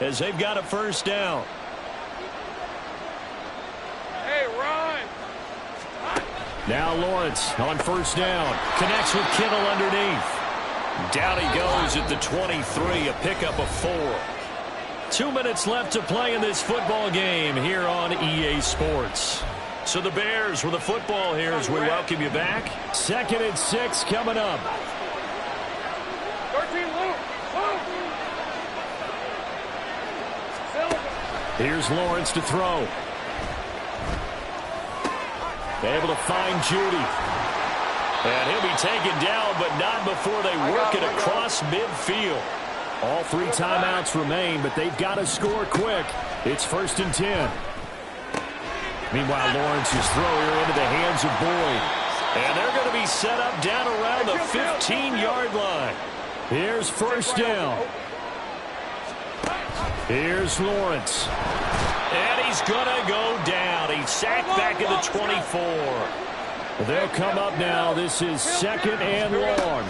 as they've got a first down. Hey, Ron. Now Lawrence on first down. Connects with Kittle underneath. Down he goes at the 23, a pickup of 4. 2 minutes left to play in this football game here on EA Sports. So the Bears with the football here as we welcome you back. 2nd and 6 coming up. 13, Luke. Here's Lawrence to throw. Able to find Judy. And he'll be taken down, but not before they work it across midfield. All 3 timeouts remain, but they've got to score quick. It's 1st and 10. Meanwhile, Lawrence's throw here into the hands of Boyd. And they're going to be set up down around the 15-yard line. Here's first down. Here's Lawrence. And he's going to go down. He's sacked back at the 24. They'll come up now. This is 2nd and long.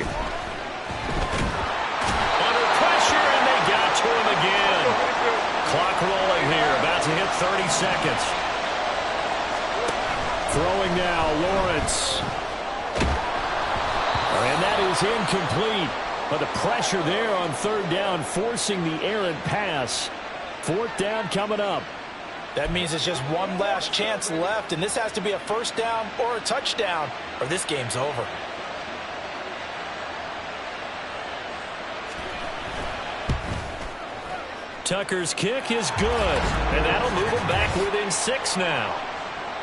Under pressure, and they got to him again. Clock rolling here. About to hit 30 seconds. Throwing now, Lawrence. And that is incomplete. But the pressure there on 3rd down, forcing the errant pass. 4th down coming up. That means it's just one last chance left, and this has to be a first down or a touchdown, or this game's over. Tucker's kick is good, and that'll move him back within 6 now.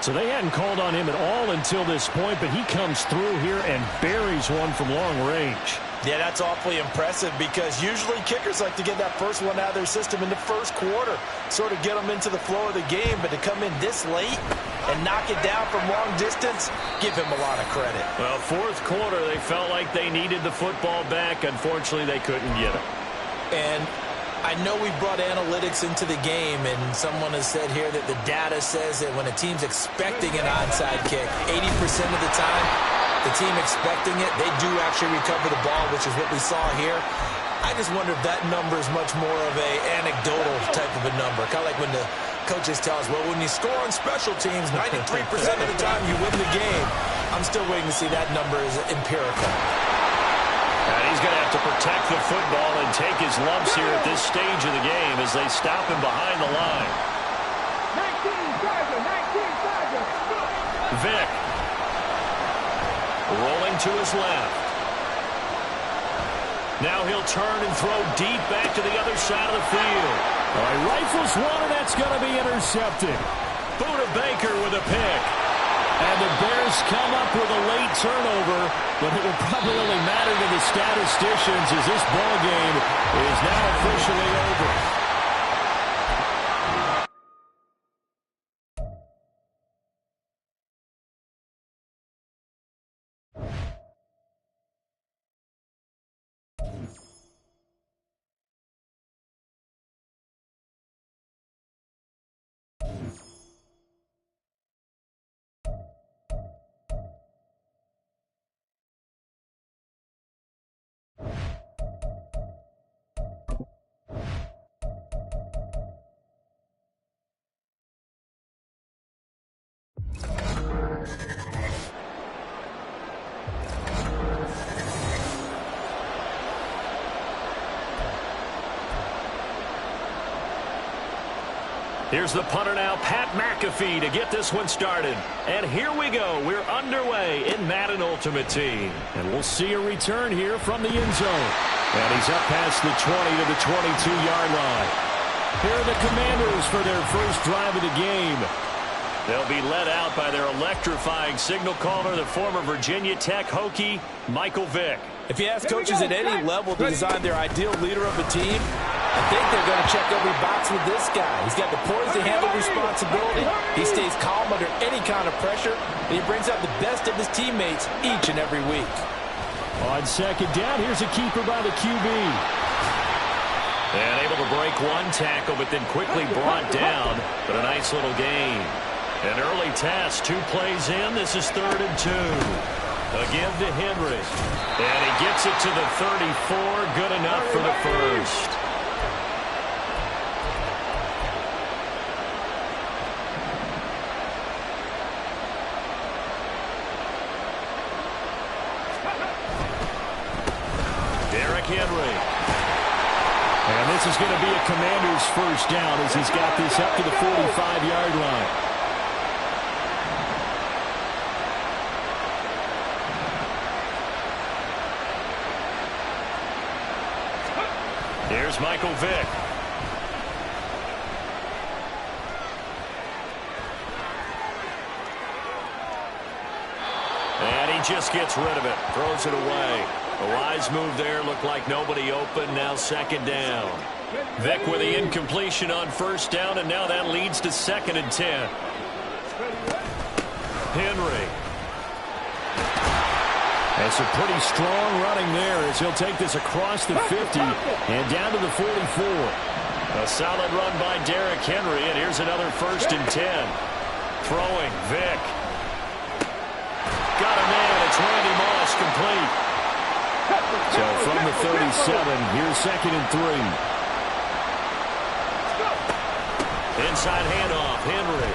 So they hadn't called on him at all until this point, but he comes through here and buries one from long range. Yeah, that's awfully impressive because usually kickers like to get that first one out of their system in the first quarter, sort of get them into the flow of the game, but to come in this late and knock it down from long distance, give him a lot of credit. Well, 4th quarter, they felt like they needed the football back. Unfortunately, they couldn't get it. And I know we brought analytics into the game, and someone has said here that the data says that when a team's expecting an onside kick, 80% of the time, the team expecting it, they do actually recover the ball, which is what we saw here. I just wonder if that number is much more of a anecdotal type of a number. Kind of like when the coaches tell us, well, when you score on special teams, 93% of the time you win the game. I'm still waiting to see that number is empirical. And he's going to have to protect the football and take his lumps here at this stage of the game as they stop him behind the line. 19, Vic. Rolling to his left. Now he'll turn and throw deep back to the other side of the field. All right, rifles one, and that's going to be intercepted. Buda Baker with a pick. And the Bears come up with a late turnover, but it will probably only matter to the statisticians as this ball game is now officially over. Here's the punter now, Pat McAfee, to get this one started. And here we go. We're underway in Madden Ultimate Team. And we'll see a return here from the end zone. And he's up past the 20 to the 22-yard line. Here are the Commanders for their first drive of the game. They'll be led out by their electrifying signal caller, the former Virginia Tech Hokie, Michael Vick. If you ask coaches at any level to design their ideal leader of a team, I think they're going to check every box with this guy. He's got the poise to handle responsibility. He stays calm under any kind of pressure, and he brings out the best of his teammates each and every week. On second down, here's a keeper by the QB. And able to break one tackle, but then quickly brought down. But a nice little gain. An early test, 2 plays in. This is 3rd and 2. A give to Henry. And he gets it to the 34. Good enough for the first. This is going to be a Commander's first down as he's got this up to the 45-yard line. Here's Michael Vick. And he just gets rid of it. Throws it away. A wise move there. Looked like nobody open. Now second down. Vick with the incompletion on first down, and now that leads to 2nd and 10. Henry. That's a pretty strong running there as he'll take this across the 50 and down to the 44. A solid run by Derrick Henry, and here's another 1st and 10. Throwing, Vick. Got a man. It's Randy Moss, complete. So from the 37, here's 2nd and 3. Inside handoff, Henry.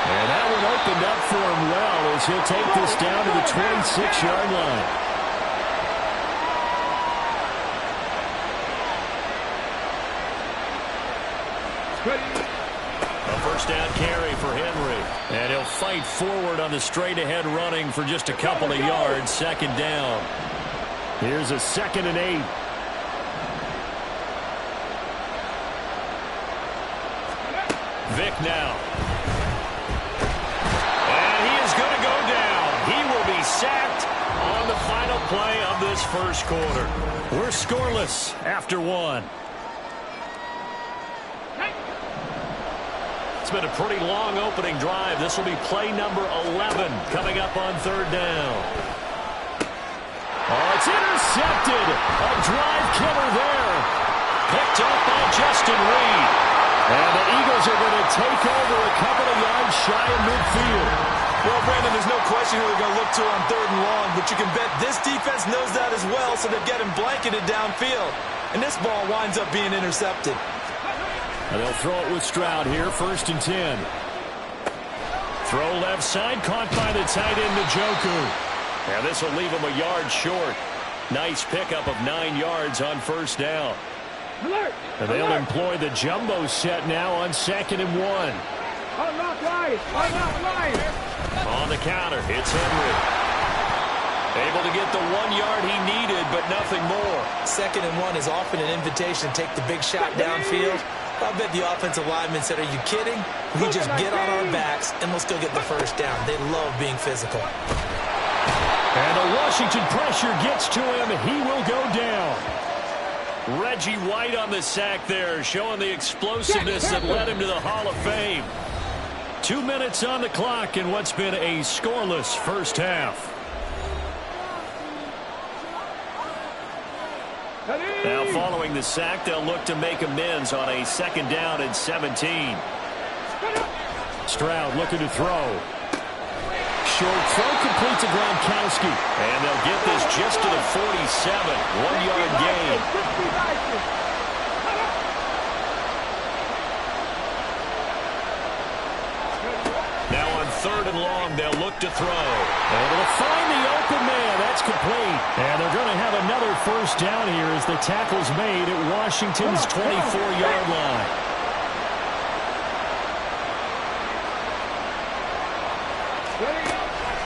And that one opened up for him well as he'll take this down to the 26-yard line. A first down carry for Henry. And he'll fight forward on the straight-ahead running for just a couple of yards. 2nd down. Here's a 2nd and 8. Vick now. And he is going to go down. He will be sacked on the final play of this first quarter. We're scoreless after 1. It's been a pretty long opening drive. This will be play number 11 coming up on 3rd down. Oh, it's intercepted. A drive killer there. Picked up by Justin Reed. And the Eagles are going to take over a couple of yards shy of midfield. Well, Brandon, there's no question who they're going to look to on 3rd and long, but you can bet this defense knows that as well, so they've got him blanketed downfield. And this ball winds up being intercepted. And they'll throw it with Stroud here, 1st and 10. Throw left side, caught by the tight end, Njoku. And this will leave him a yard short. Nice pickup of 9 yards on 1st down. And they'll employ the jumbo set now on 2nd and 1. On the counter, it's Henry. Able to get the 1 yard he needed, but nothing more. 2nd and 1 is often an invitation to take the big shot downfield. I bet the offensive lineman said, are you kidding? We just get on our backs, and we'll still get the first down. They love being physical. And the Washington pressure gets to him. He will go down. Reggie White on the sack there, showing the explosiveness that led him to the Hall of Fame. 2 minutes on the clock in what's been a scoreless first half. Now following the sack, they'll look to make amends on a 2nd down and 17. Stroud looking to throw. Short throw complete to Gronkowski. And they'll get this just to the 47. 1 yard gain. Now on 3rd and long, they'll look to throw. And it'll find the open man. That's complete. And they're going to have another first down here as the tackle's made at Washington's 24-yard line.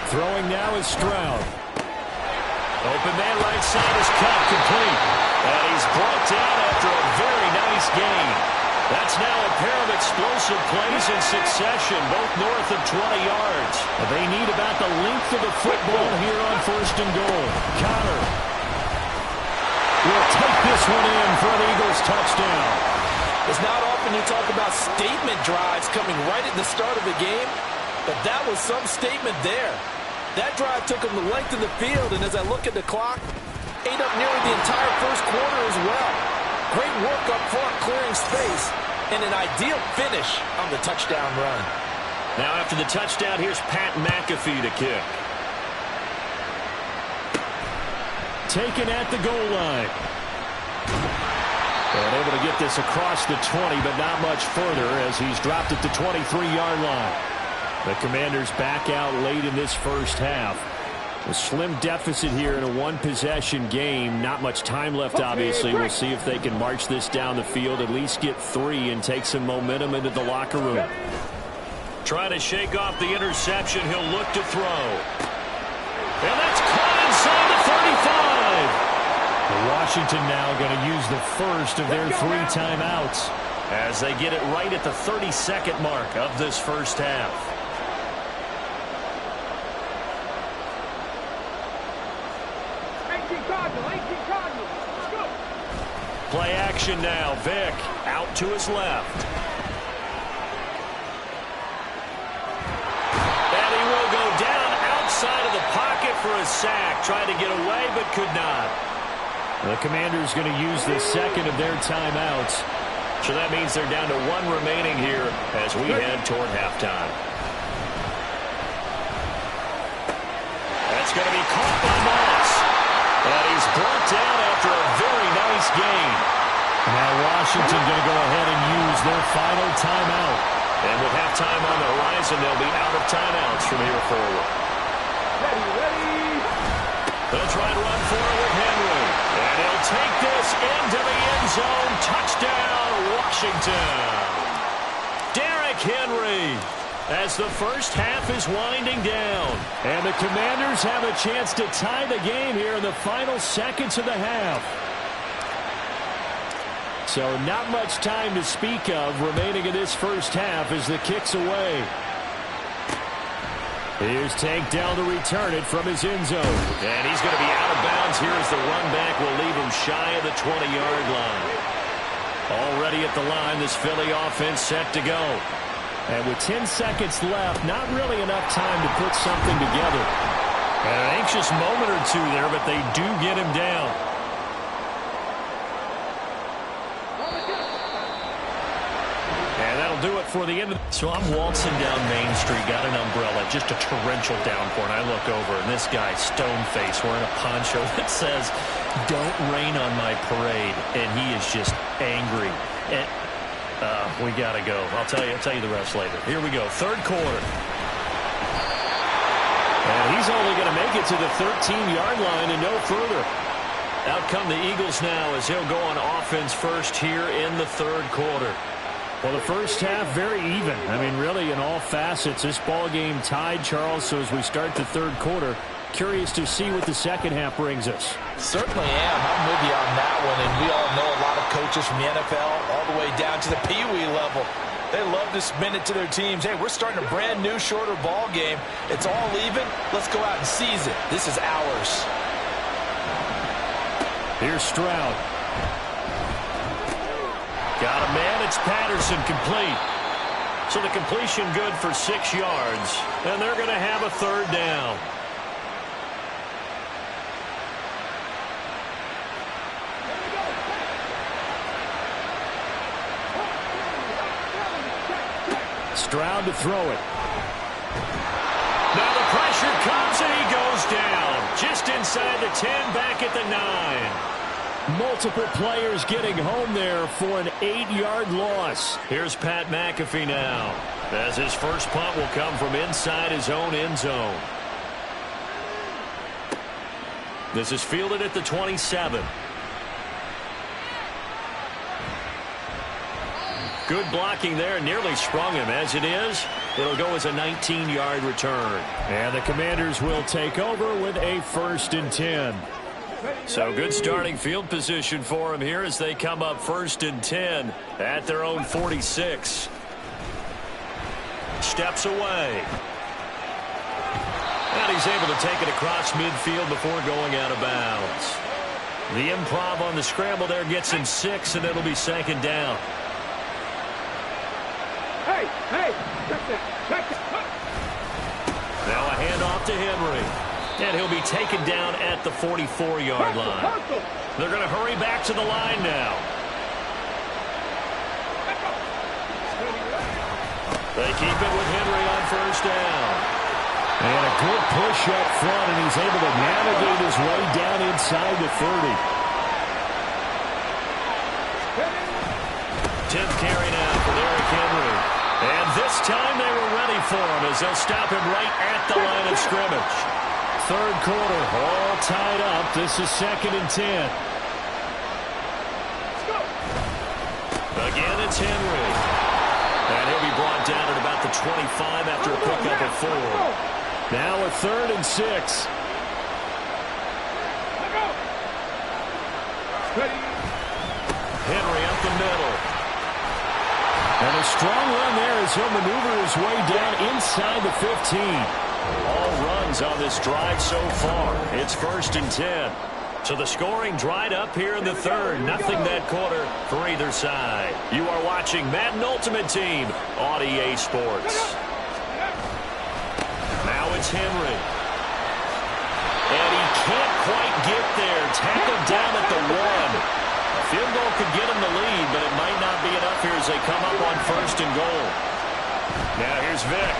Throwing now is Stroud. Open man right side is cut complete. And he's brought down after a very nice gain. That's now a pair of explosive plays in succession, both north of 20 yards. They need about the length of the football here on 1st and goal. Connor will take this one in for an Eagles touchdown. It's not often you talk about statement drives coming right at the start of the game, but that was some statement there. That drive took him the length of the field, and as I look at the clock, ate up nearly the entire first quarter as well. Great work up front, clearing space, and an ideal finish on the touchdown run. Now after the touchdown, here's Pat McAfee to kick. Taken at the goal line. And able to get this across the 20, but not much further as he's dropped at the 23-yard line. The Commanders back out late in this first half. A slim deficit here in a one-possession game. Not much time left, obviously. We'll see if they can march this down the field, at least get 3 and take some momentum into the locker room. Trying to shake off the interception. He'll look to throw. And that's caught inside the 35. Washington now going to use the first of their 3 timeouts, as they get it right at the 32nd mark of this first half. Play action now. Vick out to his left. And he will go down outside of the pocket for a sack. Tried to get away but could not. The Commanders going to use the second of their timeouts. So that means they're down to 1 remaining here as we head toward halftime. That's going to be caught by Moss. And he's brought down after a very nice gain. Now Washington going to go ahead and use their final timeout. And with halftime on the horizon, they'll be out of timeouts from here forward. They'll try and run for it with Henry. And he'll take this into the end zone. Touchdown, Washington. Derrick Henry, as the first half is winding down. And the Commanders have a chance to tie the game here in the final seconds of the half. So not much time to speak of remaining in this first half as the kick's away. Here's Tank down to return it from his end zone. And he's going to be out of bounds here as the run back will leave him shy of the 20-yard line. Already at the line, this Philly offense set to go. And with 10 seconds left, not really enough time to put something together. And an anxious moment or two there, but they do get him down. And that'll do it for the end. So I'm waltzing down Main Street, got an umbrella, just a torrential downpour, and I look over, and this guy, stone-faced, wearing a poncho that says, "Don't rain on my parade," and he is just angry. And we got to go. I'll tell you the rest later. Here we go, third quarter. And he's only going to make it to the 13-yard line and no further. Out come the Eagles now as he'll go on offense first here in the third quarter. Well, the first half, very even. I mean, really, in all facets, this ball game tied, Charles. So as we start the third quarter, curious to see what the second half brings us. Certainly am. I'm with you on that one. And we all know a lot of coaches from the NFL all the way down to the Pee-wee level. They love to spin it to their teams. Hey, we're starting a brand new, shorter ball game. It's all even. Let's go out and seize it. This is ours. Here's Stroud. Got a man. It's Patterson, complete. So the completion good for 6 yards. And they're going to have a third down. Stroud to throw it. Now the pressure comes and he goes down. Just inside the 10, back at the 9. Multiple players getting home there for an 8-yard loss. Here's Pat McAfee now, as his first punt will come from inside his own end zone. This is fielded at the 27. Good blocking there, nearly sprung him. As it is, it'll go as a 19-yard return. And the Commanders will take over with a 1st and 10. So good starting field position for him here as they come up 1st and 10 at their own 46. Steps away. And he's able to take it across midfield before going out of bounds. The improv on the scramble there gets him 6, and it'll be 2nd down. Hey, check that. Now a handoff to Henry. And he'll be taken down at the 44-yard line. They're going to hurry back to the line now. They keep it with Henry on 1st down. And a good push up front, and he's able to navigate his way down inside the 30. 10th carry now for Derrick Henry. And this time they were ready for him as they'll stop him right at the line of scrimmage. third quarter, all tied up. This is 2nd and 10. Again, it's Henry. And he'll be brought down at about the 25 after a pickup of 4. Now a 3rd and 6. Henry up the middle. And a strong run there as he'll maneuver his way down inside the 15. All runs on this drive so far. It's 1st and 10. So the scoring dried up here in the 3rd. Nothing that quarter for either side. You are watching Madden Ultimate Team on EA Sports. Now it's Henry. And he can't quite get there. Tackled down at the 1. A field goal could get him the lead, but it might not be enough here as they come up on 1st and goal. Now here's Vick.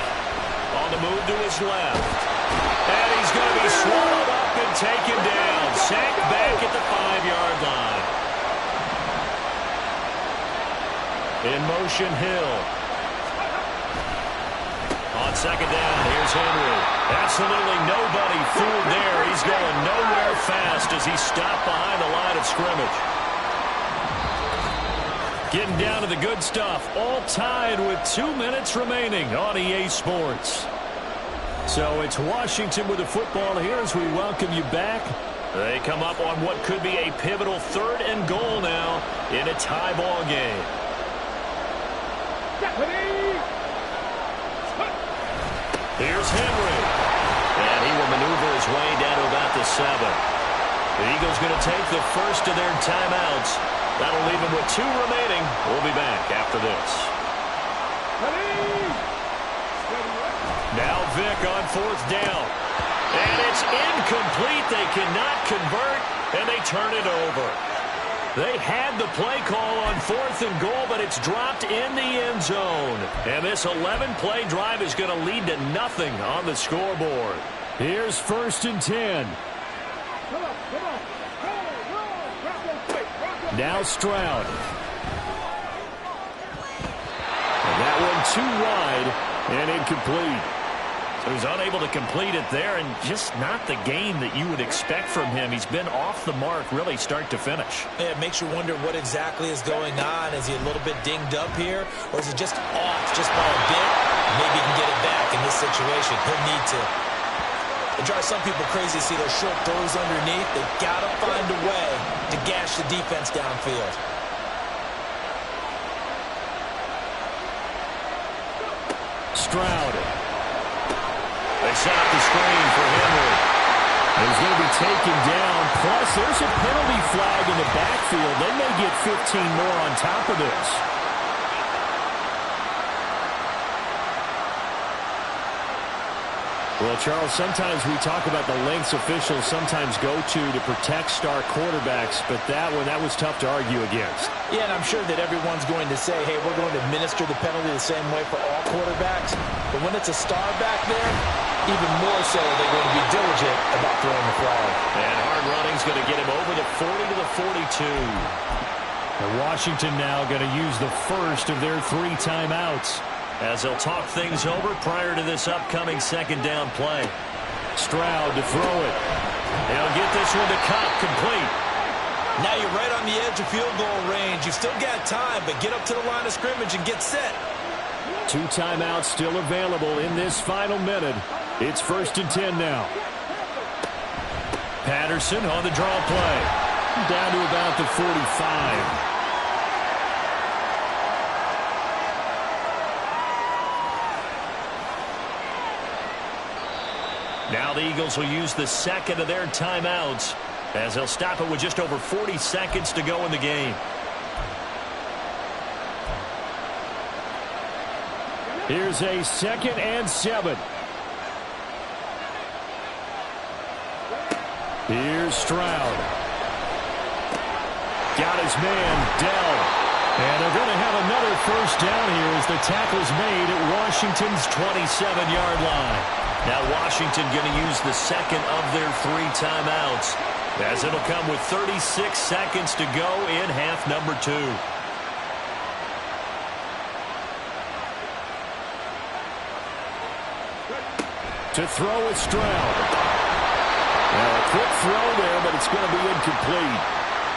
On the move to his left. And he's going to be swallowed up and taken down. Sacked back at the 5-yard line. In motion, Hill. On 2nd down, here's Henry. Absolutely nobody fooled there. He's going nowhere fast as he's stopped behind the line of scrimmage. Getting down to the good stuff. All tied with 2 minutes remaining on EA Sports. So it's Washington with the football here as we welcome you back. They come up on what could be a pivotal 3rd and goal now in a tie ball game. Here's Henry. And he will maneuver his way down to about the 7. The Eagles going to take the first of their timeouts. That'll leave him with 2 remaining. We'll be back after this. Now Vick on 4th down. And it's incomplete. They cannot convert, and they turn it over. They had the play call on 4th and goal, but it's dropped in the end zone. And this 11-play drive is going to lead to nothing on the scoreboard. Here's 1st and 10. Now Stroud. And that one too wide and incomplete. So he's unable to complete it there, and just not the game that you would expect from him. He's been off the mark really start to finish. Yeah, it makes you wonder what exactly is going on. Is he a little bit dinged up here, or is he just off just by a bit? Maybe he can get it back in this situation. He'll need to. It drives some people crazy to see those short throws underneath. They've got to find a way to gash the defense downfield. Stroud. They set up the screen for Henry. He's going to be taken down. Plus, there's a penalty flag in the backfield. They may get 15 more on top of this. Well, Charles, sometimes we talk about the lengths officials sometimes go to protect star quarterbacks, but that was tough to argue against. Yeah, and I'm sure that everyone's going to say, hey, we're going to administer the penalty the same way for all quarterbacks. But when it's a star back there, even more so they're going to be diligent about throwing the flag. And hard running's going to get him over the 40 to the 42. And Washington now going to use the first of their 3 timeouts as they'll talk things over prior to this upcoming 2nd down play. Stroud to throw it. They'll get this one to Cobb, complete. Now you're right on the edge of field goal range. You've still got time, but get up to the line of scrimmage and get set. 2 timeouts still available in this final minute. It's 1st and 10 now. Patterson on the draw play. Down to about the 45. Now the Eagles will use the 2nd of their timeouts as they'll stop it with just over 40 seconds to go in the game. Here's a 2nd and 7. Here's Stroud. Got his man, Dell. And they're going to have another first down here as the tackle's made at Washington's 27-yard line. Now Washington going to use the 2nd of their 3 timeouts as it'll come with 36 seconds to go in half number 2. To throw with Stroud. Now a quick throw there, but it's going to be incomplete.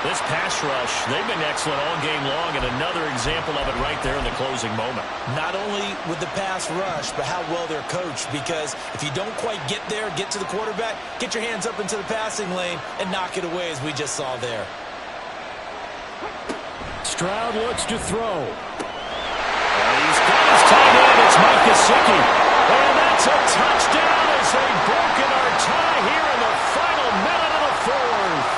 This pass rush, they've been excellent all game long, and another example of it right there in the closing moment. Not only with the pass rush, but how well they're coached, because if you don't quite get there, get to the quarterback, get your hands up into the passing lane and knock it away, as we just saw there. Stroud looks to throw. And he's got his tight end. It's Mike Gesicki. And that's a touchdown as they've broken our tie here in the final minute of the fourth.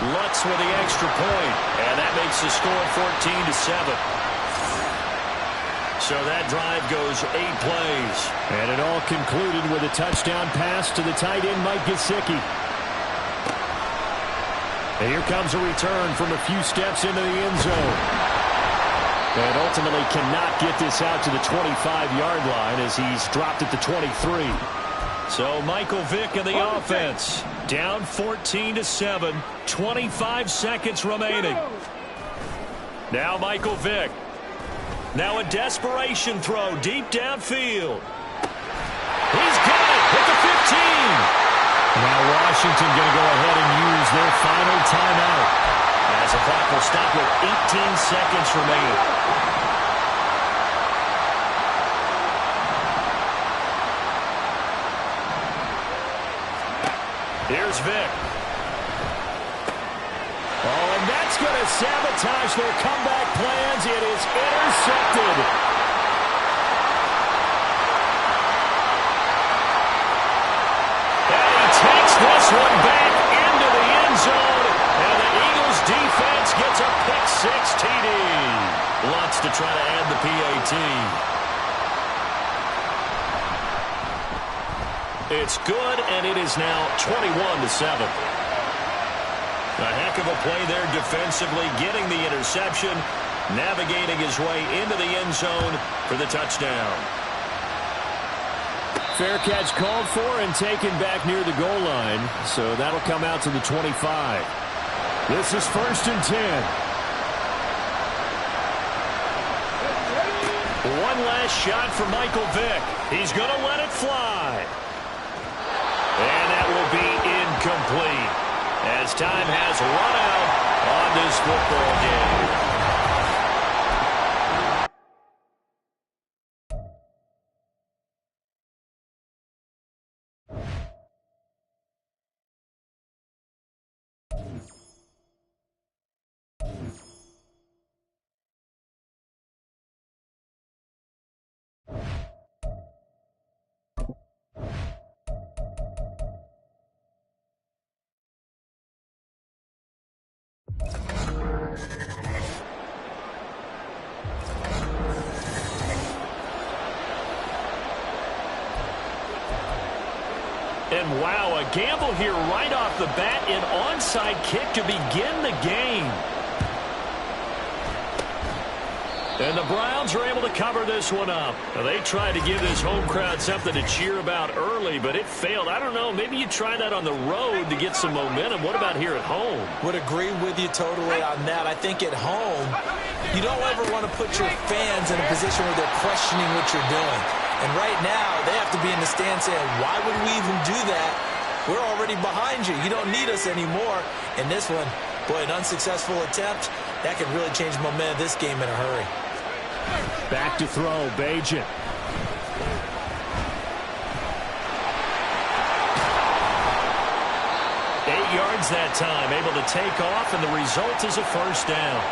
Lutz with the extra point, and that makes the score 14-7. So that drive goes 8 plays. And it all concluded with a touchdown pass to the tight end, Mike Gesicki. And here comes a return from a few steps into the end zone. And ultimately cannot get this out to the 25-yard line as he's dropped at the 23. So Michael Vick in the offense. Down 14-7. 25 seconds remaining. Now Michael Vick. Now a desperation throw deep downfield. He's got it at the 15. Now Washington going to go ahead and use their final timeout. As the clock will stop with 18 seconds remaining. Here's Vick. Oh, and that's going to sabotage their comeback plans. It is intercepted. And he takes this one back into the end zone. And the Eagles defense gets a pick-6 TD. Lutz to try to add the PAT. It's good, and it is now 21-7. A heck of a play there defensively, getting the interception, navigating his way into the end zone for the touchdown. Fair catch called for and taken back near the goal line, so that'll come out to the 25. This is 1st and 10. One last shot for Michael Vick. He's going to let it fly. And that will be incomplete as time has run out on this football game. And wow, a gamble here right off the bat, an onside kick to begin the game. And the Browns are able to cover this one up. Now, they tried to give this home crowd something to cheer about early, but it failed. I don't know, maybe you try that on the road to get some momentum. What about here at home? Would agree with you totally on that. I think at home, you don't ever want to put your fans in a position where they're questioning what you're doing. And right now, they have to be in the stand saying, why would we even do that? We're already behind you. You don't need us anymore. And this one, boy, an unsuccessful attempt, that could really change the momentum of this game in a hurry. Back to throw, Bajan. 8 yards that time, able to take off, and the result is a first down.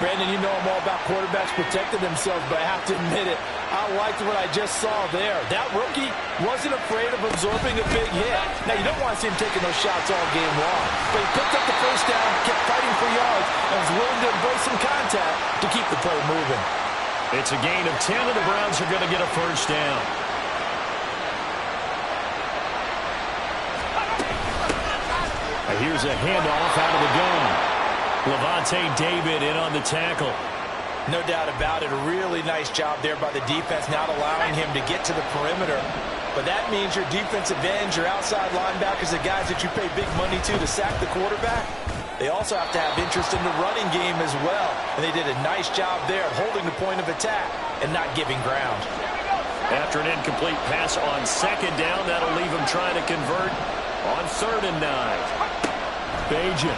Brandon, you know I'm all about quarterbacks protecting themselves, but I have to admit it, I liked what I just saw there. That rookie wasn't afraid of absorbing a big hit. Now, you don't want to see him taking those shots all game long, but he picked up the first down, kept fighting for yards, and was willing to embrace some contact to keep the play moving. It's a gain of 10, and the Browns are going to get a first down. Here's a handoff out of the gun. Levante David in on the tackle. No doubt about it. A really nice job there by the defense, not allowing him to get to the perimeter. But that means your defensive ends, your outside linebackers, the guys that you pay big money to sack the quarterback, they also have to have interest in the running game as well. And they did a nice job there holding the point of attack and not giving ground. After an incomplete pass on second down, that'll leave him trying to convert on 3rd and 9. Bajan.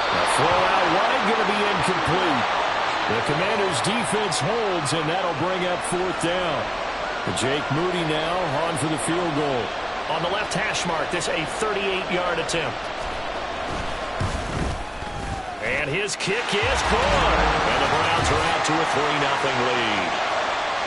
A throw out wide, going to be incomplete. The Commanders' defense holds, and that'll bring up 4th down. Jake Moody now on for the field goal. On the left hash mark, this a 38-yard attempt. And his kick is good. And the Browns are out to a 3-0 lead.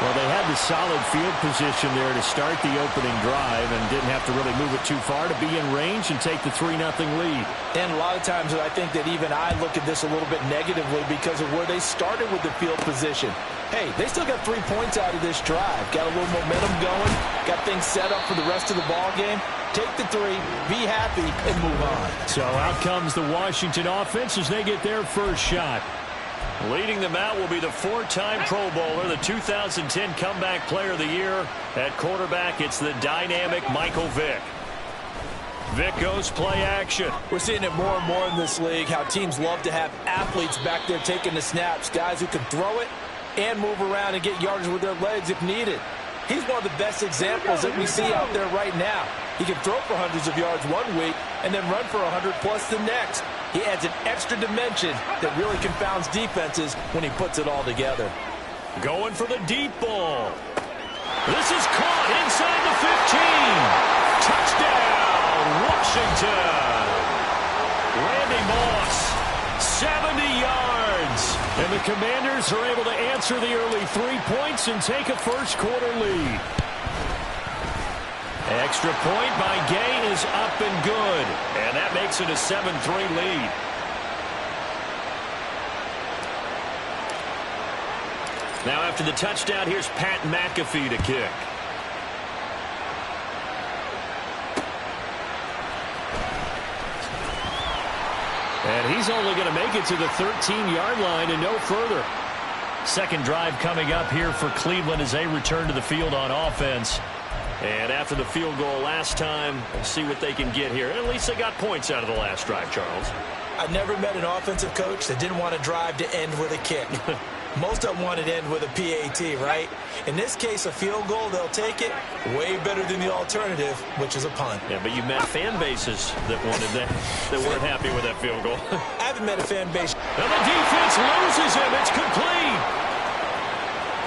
Well, they had the solid field position there to start the opening drive and didn't have to really move it too far to be in range and take the 3-0 lead. And a lot of times I think that even I look at this a little bit negatively because of where they started with the field position. Hey, they still got 3 points out of this drive. Got a little momentum going. Got things set up for the rest of the ball game. Take the 3, be happy, and move on. So out comes the Washington offense as they get their first shot. Leading them out will be the 4-time Pro Bowler, the 2010 Comeback Player of the Year. At quarterback, it's the dynamic Michael Vick. Vick goes play action. We're seeing it more and more in this league, how teams love to have athletes back there taking the snaps, guys who can throw it and move around and get yardage with their legs if needed. He's one of the best examples that we see out there right now. He can throw for hundreds of yards one week and then run for 100+ the next. He adds an extra dimension that really confounds defenses when he puts it all together. Going for the deep ball. This is caught inside the 15. Touchdown, Washington. Randy Moss, 70 yards. And the Commanders are able to answer the early 3 points and take a first-quarter lead. Extra point by Gay is up and good. And that makes it a 7-3 lead. Now after the touchdown, here's Pat McAfee to kick. And he's only going to make it to the 13-yard line and no further. Second drive coming up here for Cleveland as they return to the field on offense. And after the field goal last time, we'll see what they can get here. At least they got points out of the last drive, Charles. I never met an offensive coach that didn't want to drive to end with a kick. Most of them wanted to end with a PAT, right? In this case, a field goal, they'll take it. Way better than the alternative, which is a punt. Yeah, but you met fan bases that wanted that weren't happy with that field goal. I haven't met a fan base. And the defense loses him. It's complete.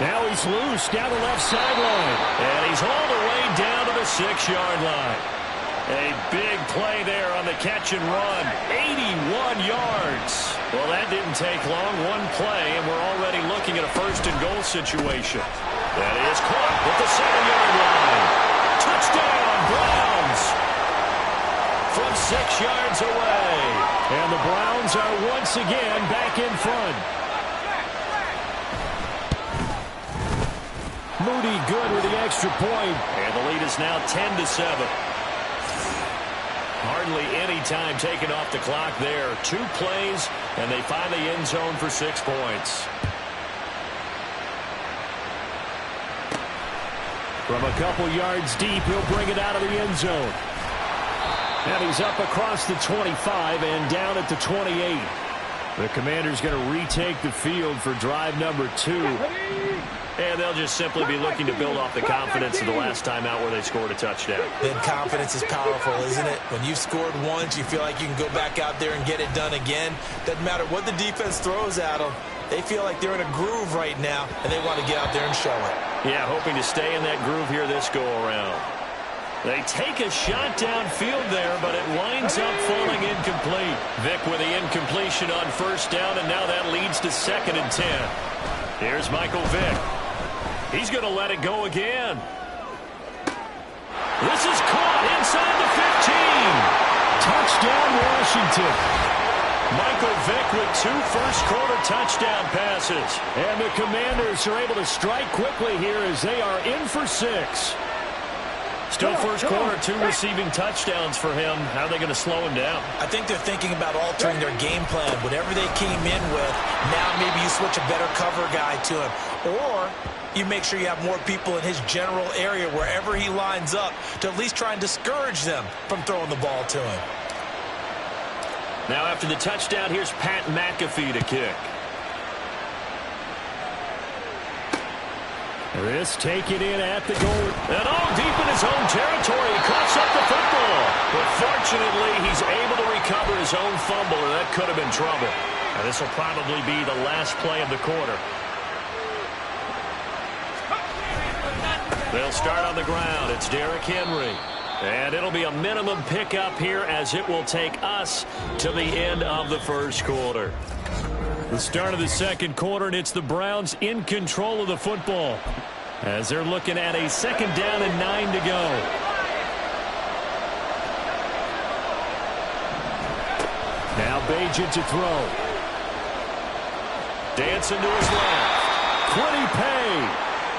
Now he's loose down the left sideline. And he's all the way down to the 6-yard line. A big play there on the catch and run. 81 yards. Well, that didn't take long. One play, and we're already looking at a first-and-goal situation. That is caught at the 7-yard line. Touchdown, Browns. From 6 yards away. And the Browns are once again back in front. Moody good with the extra point. And the lead is now 10-7. Hardly any time taken off the clock there. 2 plays, and they find the end zone for 6 points. From a couple yards deep, he'll bring it out of the end zone. And he's up across the 25 and down at the 28. The Commanders going to retake the field for drive number 2. And they'll just simply be looking to build off the confidence of the last time out where they scored a touchdown. Then confidence is powerful, isn't it? When you've scored once, you feel like you can go back out there and get it done again. Doesn't matter what the defense throws at them. They feel like they're in a groove right now, and they want to get out there and show it. Yeah, hoping to stay in that groove here this go-around. They take a shot downfield there, but it winds up falling incomplete. Vick with the incompletion on first down, and now that leads to 2nd and 10. Here's Michael Vick. He's going to let it go again. This is caught inside the 15. Touchdown, Washington. Michael Vick with 2 first-quarter touchdown passes. And the Commanders are able to strike quickly here as they are in for 6. Still first quarter, 2 receiving touchdowns for him. How are they going to slow him down? I think they're thinking about altering their game plan. Whatever they came in with, now maybe you switch a better cover guy to him. Or you make sure you have more people in his general area wherever he lines up to at least try and discourage them from throwing the ball to him. Now after the touchdown, here's Pat McAfee to kick. This taken in at the goal. And deep in his own territory. He coughs up the football. But fortunately, he's able to recover his own fumble, and that could have been trouble. And this will probably be the last play of the quarter. They'll start on the ground. It's Derrick Henry. And it'll be a minimum pickup here as it will take us to the end of the first quarter. The start of the second quarter, and it's the Browns in control of the football as they're looking at a 2nd down and 9 to go. Now Bagent to throw. Dancing to his left. Quiddy Pay.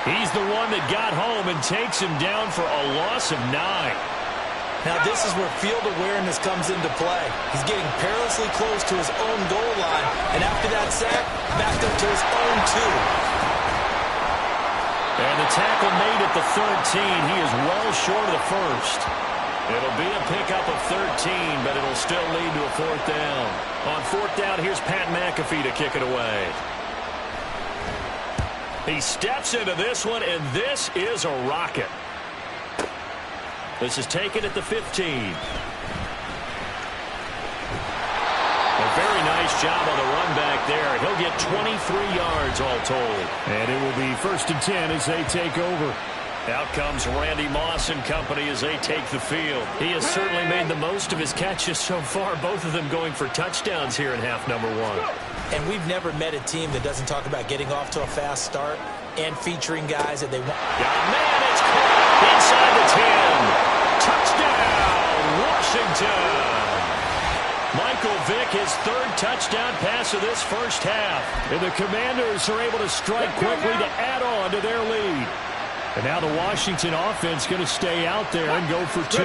He's the one that got home and takes him down for a loss of 9. Now this is where field awareness comes into play. He's getting perilously close to his own goal line, and after that sack, backed up to his own 2. And the tackle made at the 13. He is well short of the first. It'll be a pickup of 13, but it'll still lead to a 4th down. On 4th down, here's Pat McAfee to kick it away. He steps into this one, and this is a rocket. This is taken at the 15. A very nice job on the run back there. He'll get 23 yards all told. And it will be 1st and 10 as they take over. Out comes Randy Moss and company as they take the field. He has certainly made the most of his catches so far, both of them going for touchdowns here in half number 1. And we've never met a team that doesn't talk about getting off to a fast start and featuring guys that they want. Man, it's caught inside the 10. Touchdown, Washington. Michael Vick, his 3rd touchdown pass of this first half. And the Commanders are able to strike quickly to add on to their lead. And now the Washington offense going to stay out there and go for 2.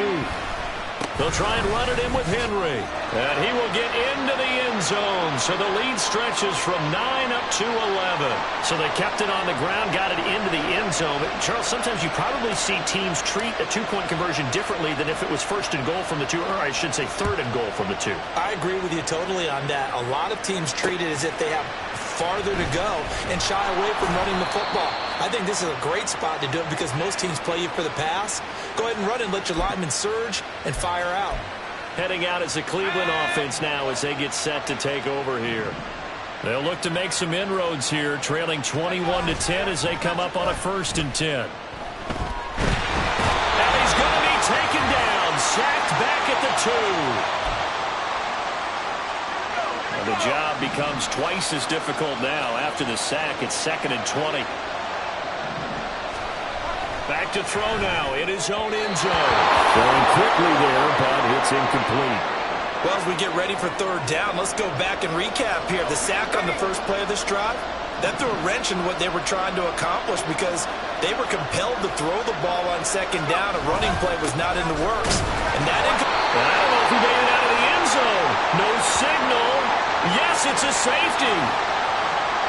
They'll try and run it in with Henry. And he will get into the end zone. So the lead stretches from 9 up to 11. So they kept it on the ground, got it into the end zone. But Charles, sometimes you probably see teams treat a 2-point conversion differently than if it was 1st and goal from the 2, or I should say 3rd and goal from the 2. I agree with you totally on that. A lot of teams treat it as if they have farther to go and shy away from running the football. I think this is a great spot to do it because most teams play you for the pass. Go ahead and run and let your linemen surge and fire out. Heading out is the Cleveland offense now as they get set to take over here. They'll look to make some inroads here, trailing 21-10 as they come up on a 1st and 10. And he's going to be taken down, sacked back at the 2. The job becomes twice as difficult now. After the sack, it's 2nd and 20. Back to throw now in his own end zone. Going quickly there, but it's incomplete. Well, as we get ready for 3rd down, let's go back and recap here. The sack on the first play of this drive, that threw a wrench in what they were trying to accomplish because they were compelled to throw the ball on 2nd down. A running play was not in the works. And that I don't know if he made it out of the end zone. No signal. Yes, it's a safety.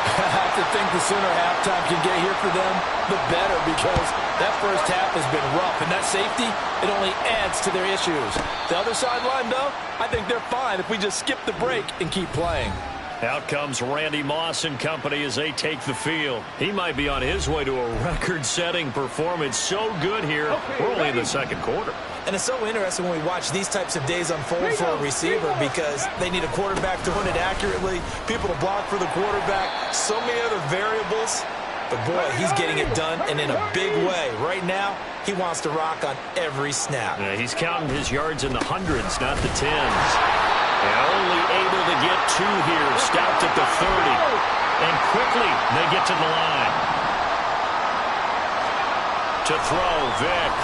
I have to think the sooner halftime can get here for them, the better, because that first half has been rough. And that safety, it only adds to their issues. The other sideline, though, I think they're fine if we just skip the break and keep playing. Out comes Randy Moss and company as they take the field. He might be on his way to a record-setting performance. So good here. We're only in the 2nd quarter. And it's so interesting when we watch these types of days unfold for a receiver because they need a quarterback to run it accurately, people to block for the quarterback, so many other variables. But, boy, he's getting it done, and in a big way. Right now, he wants to rock on every snap. Yeah, he's counting his yards in the hundreds, not the tens. And only able to get 2 here, stopped at the 30. And quickly, they get to the line. To throw, Vick.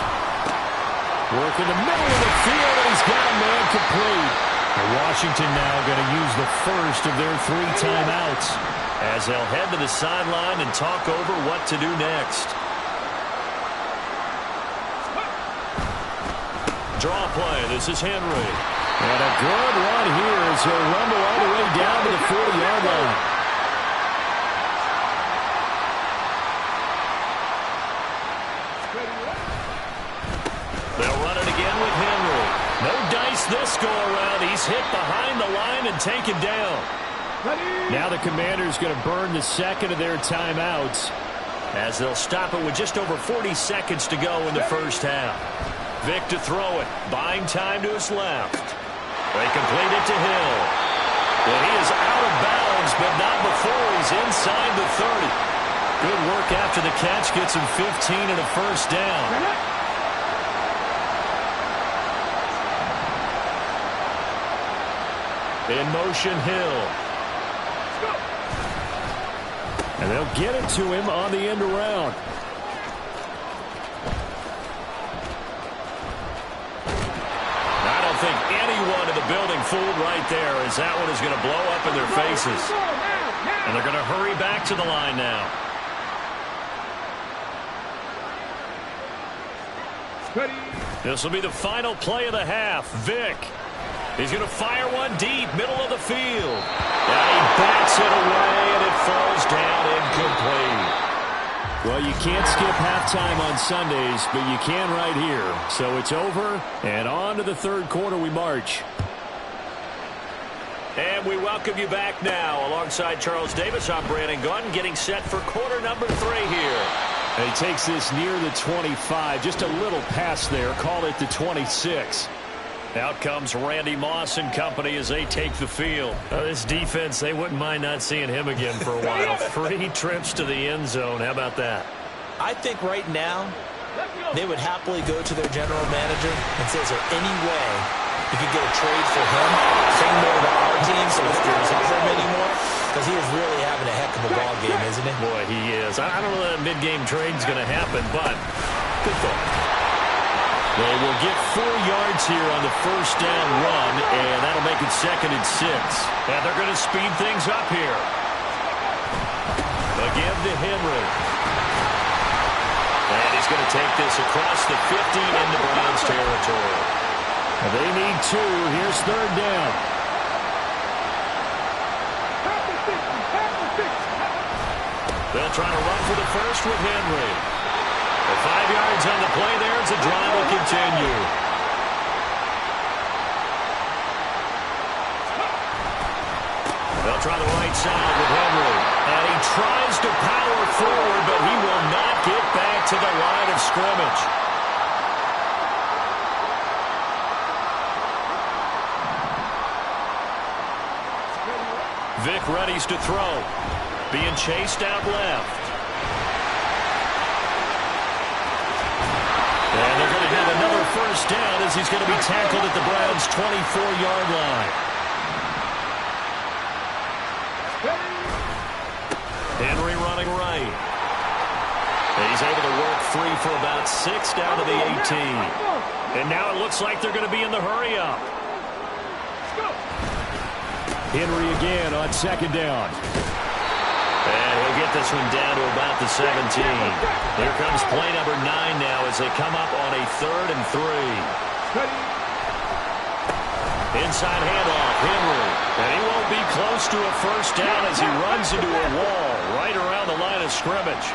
Work in the middle of the field, and he's got a man complete. And Washington now going to use the first of their 3 timeouts as they'll head to the sideline and talk over what to do next. Draw play. This is Henry. And a good run here as he'll rumble all the way down to the 40-yard line. They'll run it again with Henry. No dice this go-around. He's hit behind the line and taken down. Now the Commanders going to burn the 2nd of their timeouts as they'll stop it with just over 40 seconds to go in the first half. Vic to throw it, buying time to his left. They complete it to Hill. And he is out of bounds, but not before he's inside the 30. Good work after the catch, gets him 15 and a first down. In motion, Hill. And they'll get it to him on the end around. I don't think anyone in the building fooled right there, as that one is going to blow up in their faces. And they're going to hurry back to the line now. This will be the final play of the half. Vic. He's going to fire one deep, middle of the field. And he bats it away, and it falls down incomplete. Well, you can't skip halftime on Sundays, but you can right here. So it's over, and on to the third quarter we march. And we welcome you back now. Alongside Charles Davis, I'm Brandon Gunn, getting set for quarter number 3 here. And he takes this near the 25, just a little pass there, call it the 26. Out comes Randy Moss and company as they take the field. This defense, they wouldn't mind not seeing him again for a while. 3 trips to the end zone. How about that? I think right now they would happily go to their general manager and say, is there any way you could get a trade for him? Sing more to our team so we don't cover him anymore? Because he is really having a heck of a ball game, isn't he? Boy, he is. I don't know that a mid-game trade is going to happen, but good thought. They will get 4 yards here on the first down run, and that'll make it 2nd and 6. And they're going to speed things up here. Again to Henry. And he's going to take this across the 50 into Browns territory. They need 2. Here's 3rd down. They'll try to run for the first with Henry. 5 yards on the play there as the drive will continue. They'll try the right side with Henry. And he tries to power forward, but he will not get back to the line of scrimmage. Vic readies to throw. Being chased out left. And they're going to have another first down as he's going to be tackled at the Browns' 24-yard line. Henry running right. He's able to work free for about 6 down to the 18. And now it looks like they're going to be in the hurry-up. Henry again on 2nd down. And he'll get this one down to about the 17. Here comes play number 9 now as they come up on a 3rd and 3. Inside handoff, Henry. And he won't be close to a first down as he runs into a wall right around the line of scrimmage.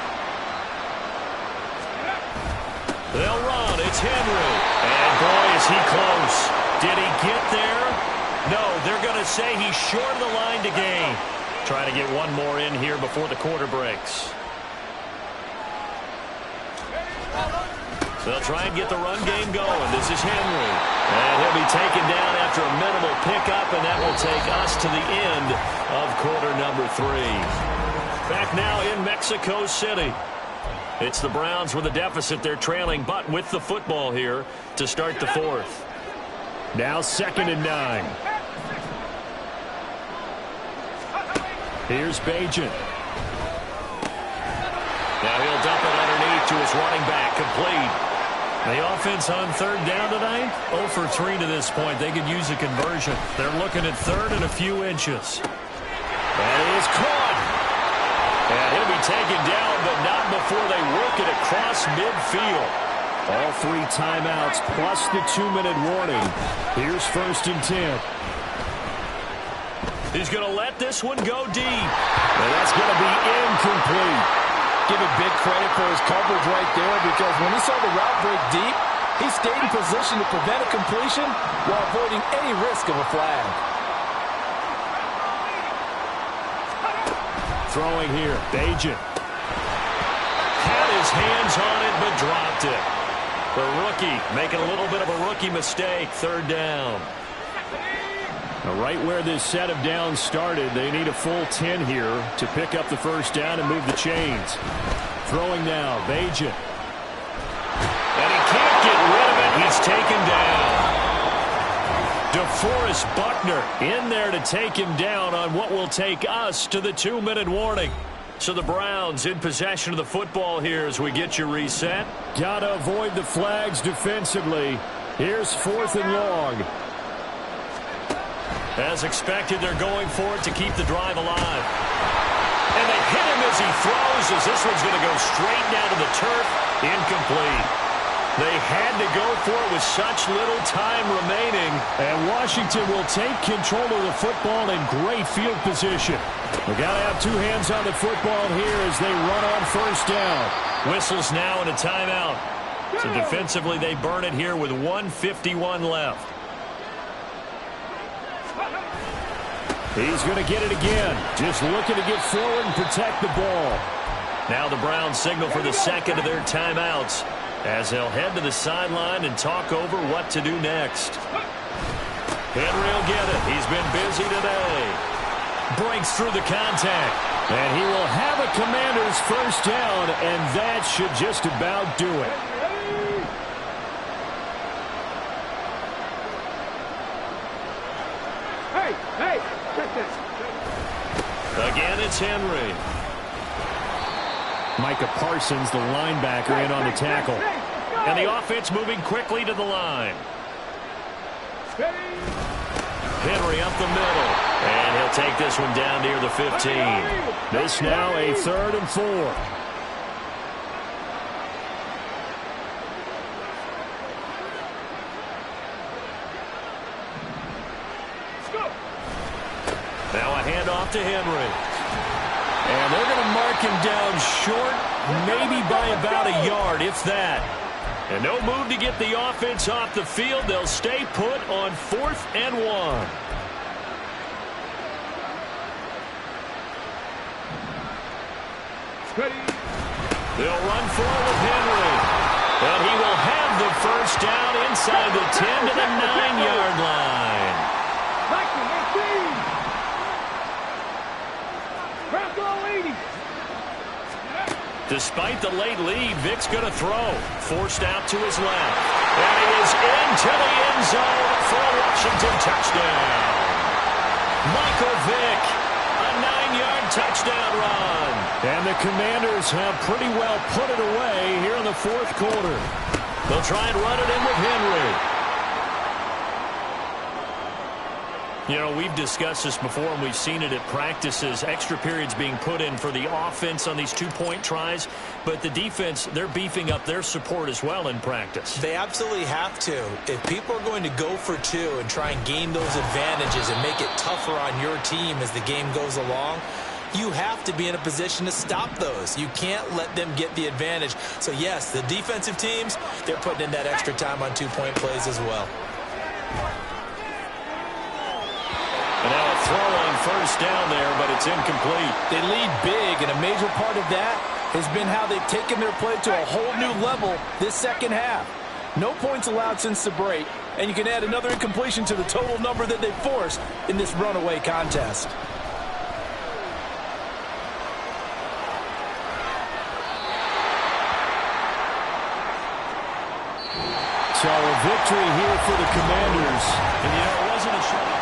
They'll run. It's Henry. And boy, is he close. Did he get there? No, they're going to say he's short of the line to gain. Trying to get one more in here before the quarter breaks. So they'll try and get the run game going. This is Henry. And he'll be taken down after a minimal pickup, and that will take us to the end of quarter number 3. Back now in Mexico City. It's the Browns with a deficit. They're trailing, but with the football here to start the 4th. Now 2nd and 9. Here's Bajan. Now he'll dump it underneath to his running back, complete. The offense on 3rd down tonight, 0 for 3 to this point. They could use a conversion. They're looking at 3rd and a few inches. That is caught. And he'll be taken down, but not before they work it across midfield. All 3 timeouts plus the 2-minute warning. Here's 1st and 10. He's going to let this one go deep. And that's going to be incomplete. Give him big credit for his coverage right there, because when he saw the route break deep, he stayed in position to prevent a completion while avoiding any risk of a flag. Throwing here, Bajan. his hands on it, but dropped it. The rookie making a little bit of a rookie mistake. Third down. Now, right where this set of downs started, they need a full 10 here to pick up the first down and move the chains. Throwing now, Bajan. And he can't get rid of it. He's taken down. DeForest Buckner in there to take him down on what will take us to the 2-minute warning. So the Browns in possession of the football here as we get you reset. Gotta avoid the flags defensively. Here's 4th and long. As expected, they're going for it to keep the drive alive. And they hit him as he throws, as this one's going to go straight down to the turf. Incomplete. They had to go for it with such little time remaining. And Washington will take control of the football in great field position. They got to have two hands on the football here as they run on first down. Whistles now and a timeout. So defensively, they burn it here with 1:51 left. He's going to get it again. Just looking to get forward and protect the ball. Now the Browns signal for the second of their timeouts as they'll head to the sideline and talk over what to do next. Henry will get it. He's been busy today. Breaks through the contact. And he will have a Commander's first down, and that should just about do it. Hey, check this. Again, it's Henry. Micah Parsons, the linebacker, in on the tackle. And the offense moving quickly to the line. Henry up the middle. And he'll take this one down near the 15. This now a 3rd and 4. Now a handoff to Henry. And they're going to mark him down short, maybe by about a yard, if that. And no move to get the offense off the field. They'll stay put on 4th and 1. They'll run for it with Henry. And he will have the first down inside the 10 to the 9-yard line. Despite the late lead, Vic's going to throw. Forced out to his left. And he is into the end zone for a Washington touchdown. Michael Vick, a 9-yard touchdown run. And the Commanders have pretty well put it away here in the 4th quarter. They'll try and run it in with Henry. You know, we've discussed this before, and we've seen it at practices. Extra periods being put in for the offense on these two-point tries. But the defense, they're beefing up their support as well in practice. They absolutely have to. If people are going to go for two and try and gain those advantages and make it tougher on your team as the game goes along, you have to be in a position to stop those. You can't let them get the advantage. So, yes, the defensive teams, they're putting in that extra time on two-point plays as well. And now a throw on first down there, but it's incomplete. They lead big, and a major part of that has been how they've taken their play to a whole new level this second half. No points allowed since the break, and you can add another incompletion to the total number that they forced in this runaway contest. So a victory here for the Commanders. And you know, it wasn't a shot.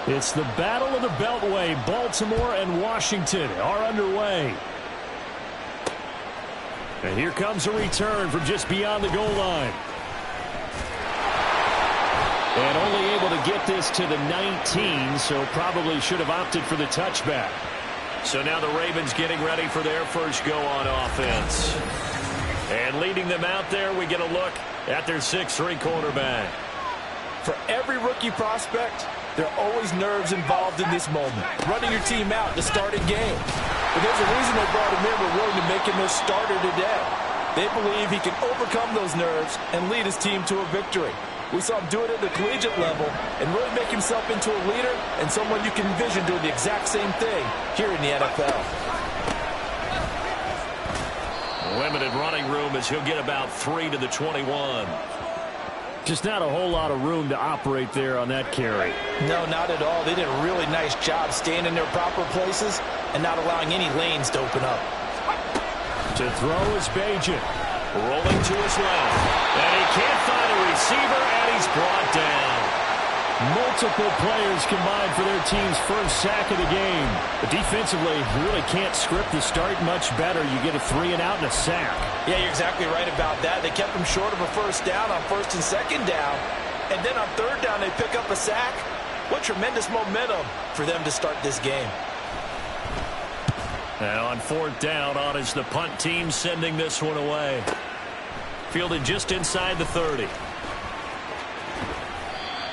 It's the Battle of the Beltway. Baltimore and Washington are underway. And here comes a return from just beyond the goal line. And only able to get this to the 19, so probably should have opted for the touchback. So now the Ravens getting ready for their first go on offense. And leading them out there, we get a look at their 6'3" quarterback. For every rookie prospect, there are always nerves involved in this moment. Running your team out to start a game. But there's a reason they brought him in. We're willing to make him their starter today. They believe he can overcome those nerves and lead his team to a victory. We saw him do it at the collegiate level and really make himself into a leader and someone you can envision doing the exact same thing here in the NFL. Limited running room as he'll get about 3 to the 21. Just not a whole lot of room to operate there on that carry. No, not at all. They did a really nice job staying in their proper places and not allowing any lanes to open up. To throw is Bajan. Rolling to his left. And he can't find a receiver, and he's brought down. Multiple players combined for their team's first sack of the game. But defensively, you really can't script the start much better. You get a 3 and out and a sack. Yeah, you're exactly right about that. They kept him short of a first down on first and second down. And then on third down, they pick up a sack. What tremendous momentum for them to start this game. Now on fourth down, on is the punt team sending this one away. Fielded just inside the 30.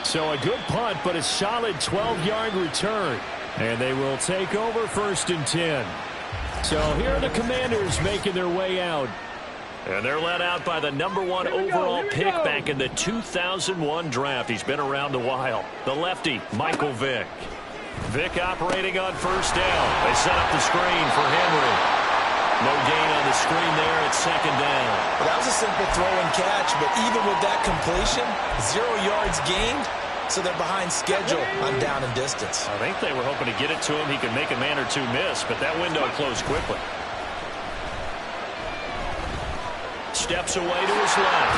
So a good punt, but a solid 12-yard return. And they will take over first and 10. So here are the Commanders making their way out. And they're led out by the #1 overall pick back in the 2001 draft. He's been around a while. The lefty, Michael Vick. Vick operating on first down. They set up the screen for Henry. No gain on the screen there at second down. Well, that was a simple throw and catch, but even with that completion, 0 yards gained, so they're behind schedule on down and distance. I think they were hoping to get it to him. He could make a man or two miss, but that window closed quickly. Steps away to his left.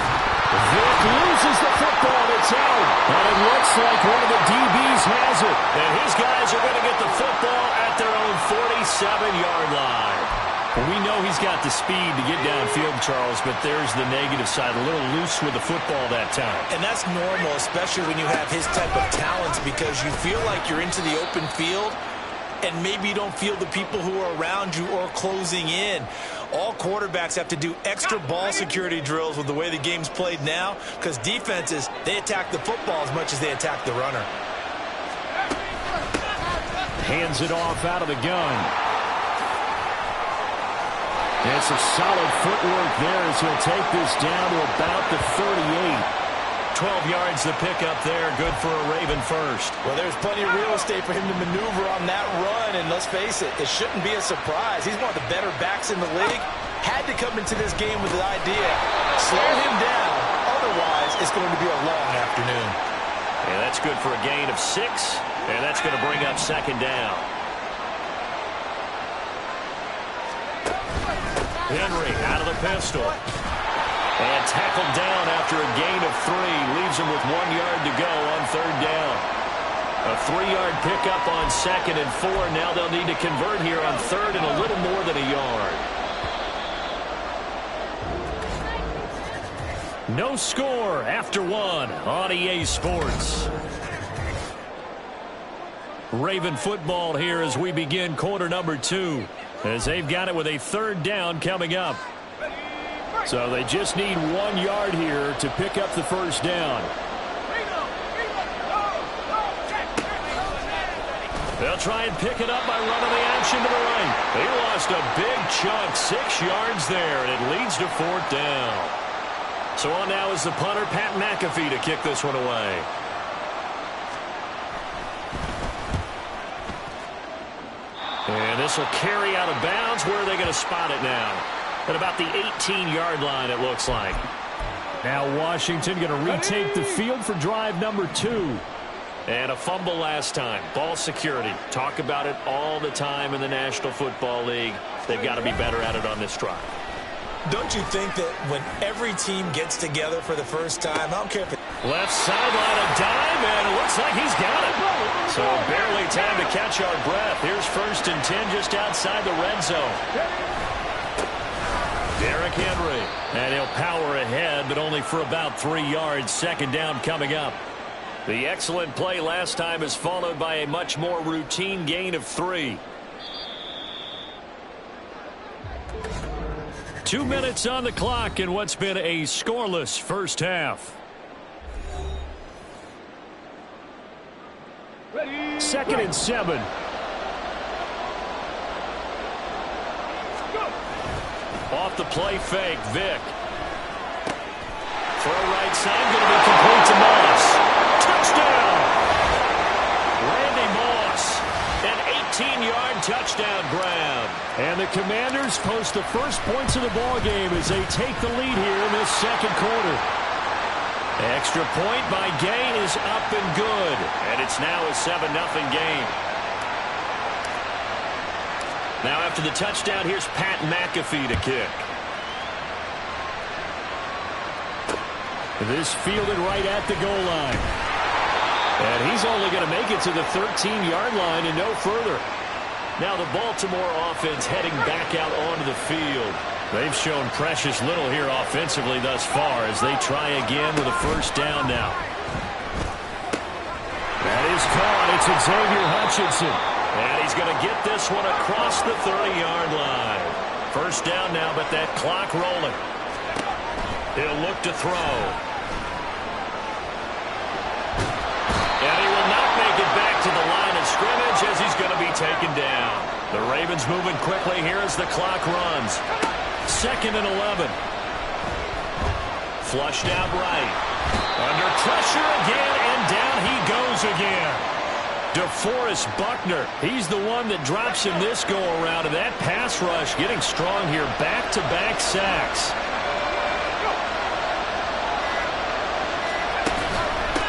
Vick loses the football. It's out. And it looks like one of the DBs has it. And his guys are going to get the football at their own 47-yard line. Well, we know he's got the speed to get downfield, Charles, but there's the negative side. A little loose with the football that time. And that's normal, especially when you have his type of talent, because you feel like you're into the open field and maybe you don't feel the people who are around you or closing in. All quarterbacks have to do extra ball security drills with the way the game's played now, because defenses, they attack the football as much as they attack the runner. Hands it off out of the gun. It's a solid footwork there as he'll take this down to about the 38. 12 yards to pick up there. Good for a Raven first. Well, there's plenty of real estate for him to maneuver on that run, and let's face it, it shouldn't be a surprise. He's one of the better backs in the league. Had to come into this game with the idea, slow him down. Otherwise, it's going to be a long afternoon. And that's good for a gain of 6, and that's going to bring up second down. Henry out of the pistol. And tackled down after a gain of 3. Leaves him with 1 yard to go on third down. A 3-yard pickup on second and 4. Now they'll need to convert here on third and a little more than a yard. No score after 1 on EA Sports. Raven football here as we begin quarter number 2. As they've got it with a third down coming up. So they just need 1 yard here to pick up the first down. They'll try and pick it up by running the action to the right. They lost a big chunk, 6 yards there, and it leads to fourth down. So on now is the punter, Pat McAfee, to kick this one away. And this will carry out of bounds. Where are they going to spot it now? At about the 18-yard line, it looks like. Now Washington going to retake the field for drive number 2. And a fumble last time. Ball security. Talk about it all the time in the National Football League. They've got to be better at it on this drive. Don't you think that when every team gets together for the first time, I don't care if it... Left sideline, a dime, and it looks like he's got it. So barely time to catch our breath. Here's 1st and 10 just outside the red zone. Derrick Henry. And he'll power ahead, but only for about 3 yards. Second down coming up. The excellent play last time is followed by a much more routine gain of 3. 2 minutes on the clock in what's been a scoreless first half. 2nd and 7. Off the play fake, Vick. Throw right side, going to be complete to Moss. Touchdown! Randy Moss, an 18-yard touchdown grab. And the Commanders post the first points of the ball game as they take the lead here in this second quarter. Extra point by Gay is up and good. And it's now a 7-0 game. Now after the touchdown, here's Pat McAfee to kick. This fielded right at the goal line. And he's only going to make it to the 13-yard line and no further. Now the Baltimore offense heading back out onto the field. They've shown precious little here offensively thus far as they try again with a first down now. That is caught. It's Xavier Hutchinson. And he's going to get this one across the 30-yard line. First down now, but that clock rolling. He'll look to throw. And he will not make it back to the line of scrimmage as he's going to be taken down. The Ravens moving quickly here as the clock runs. 2nd and 11. Flushed out right. Under pressure again, and down he goes again. DeForest Buckner, he's the one that drops him this go-around, and that pass rush getting strong here. Back-to-back sacks.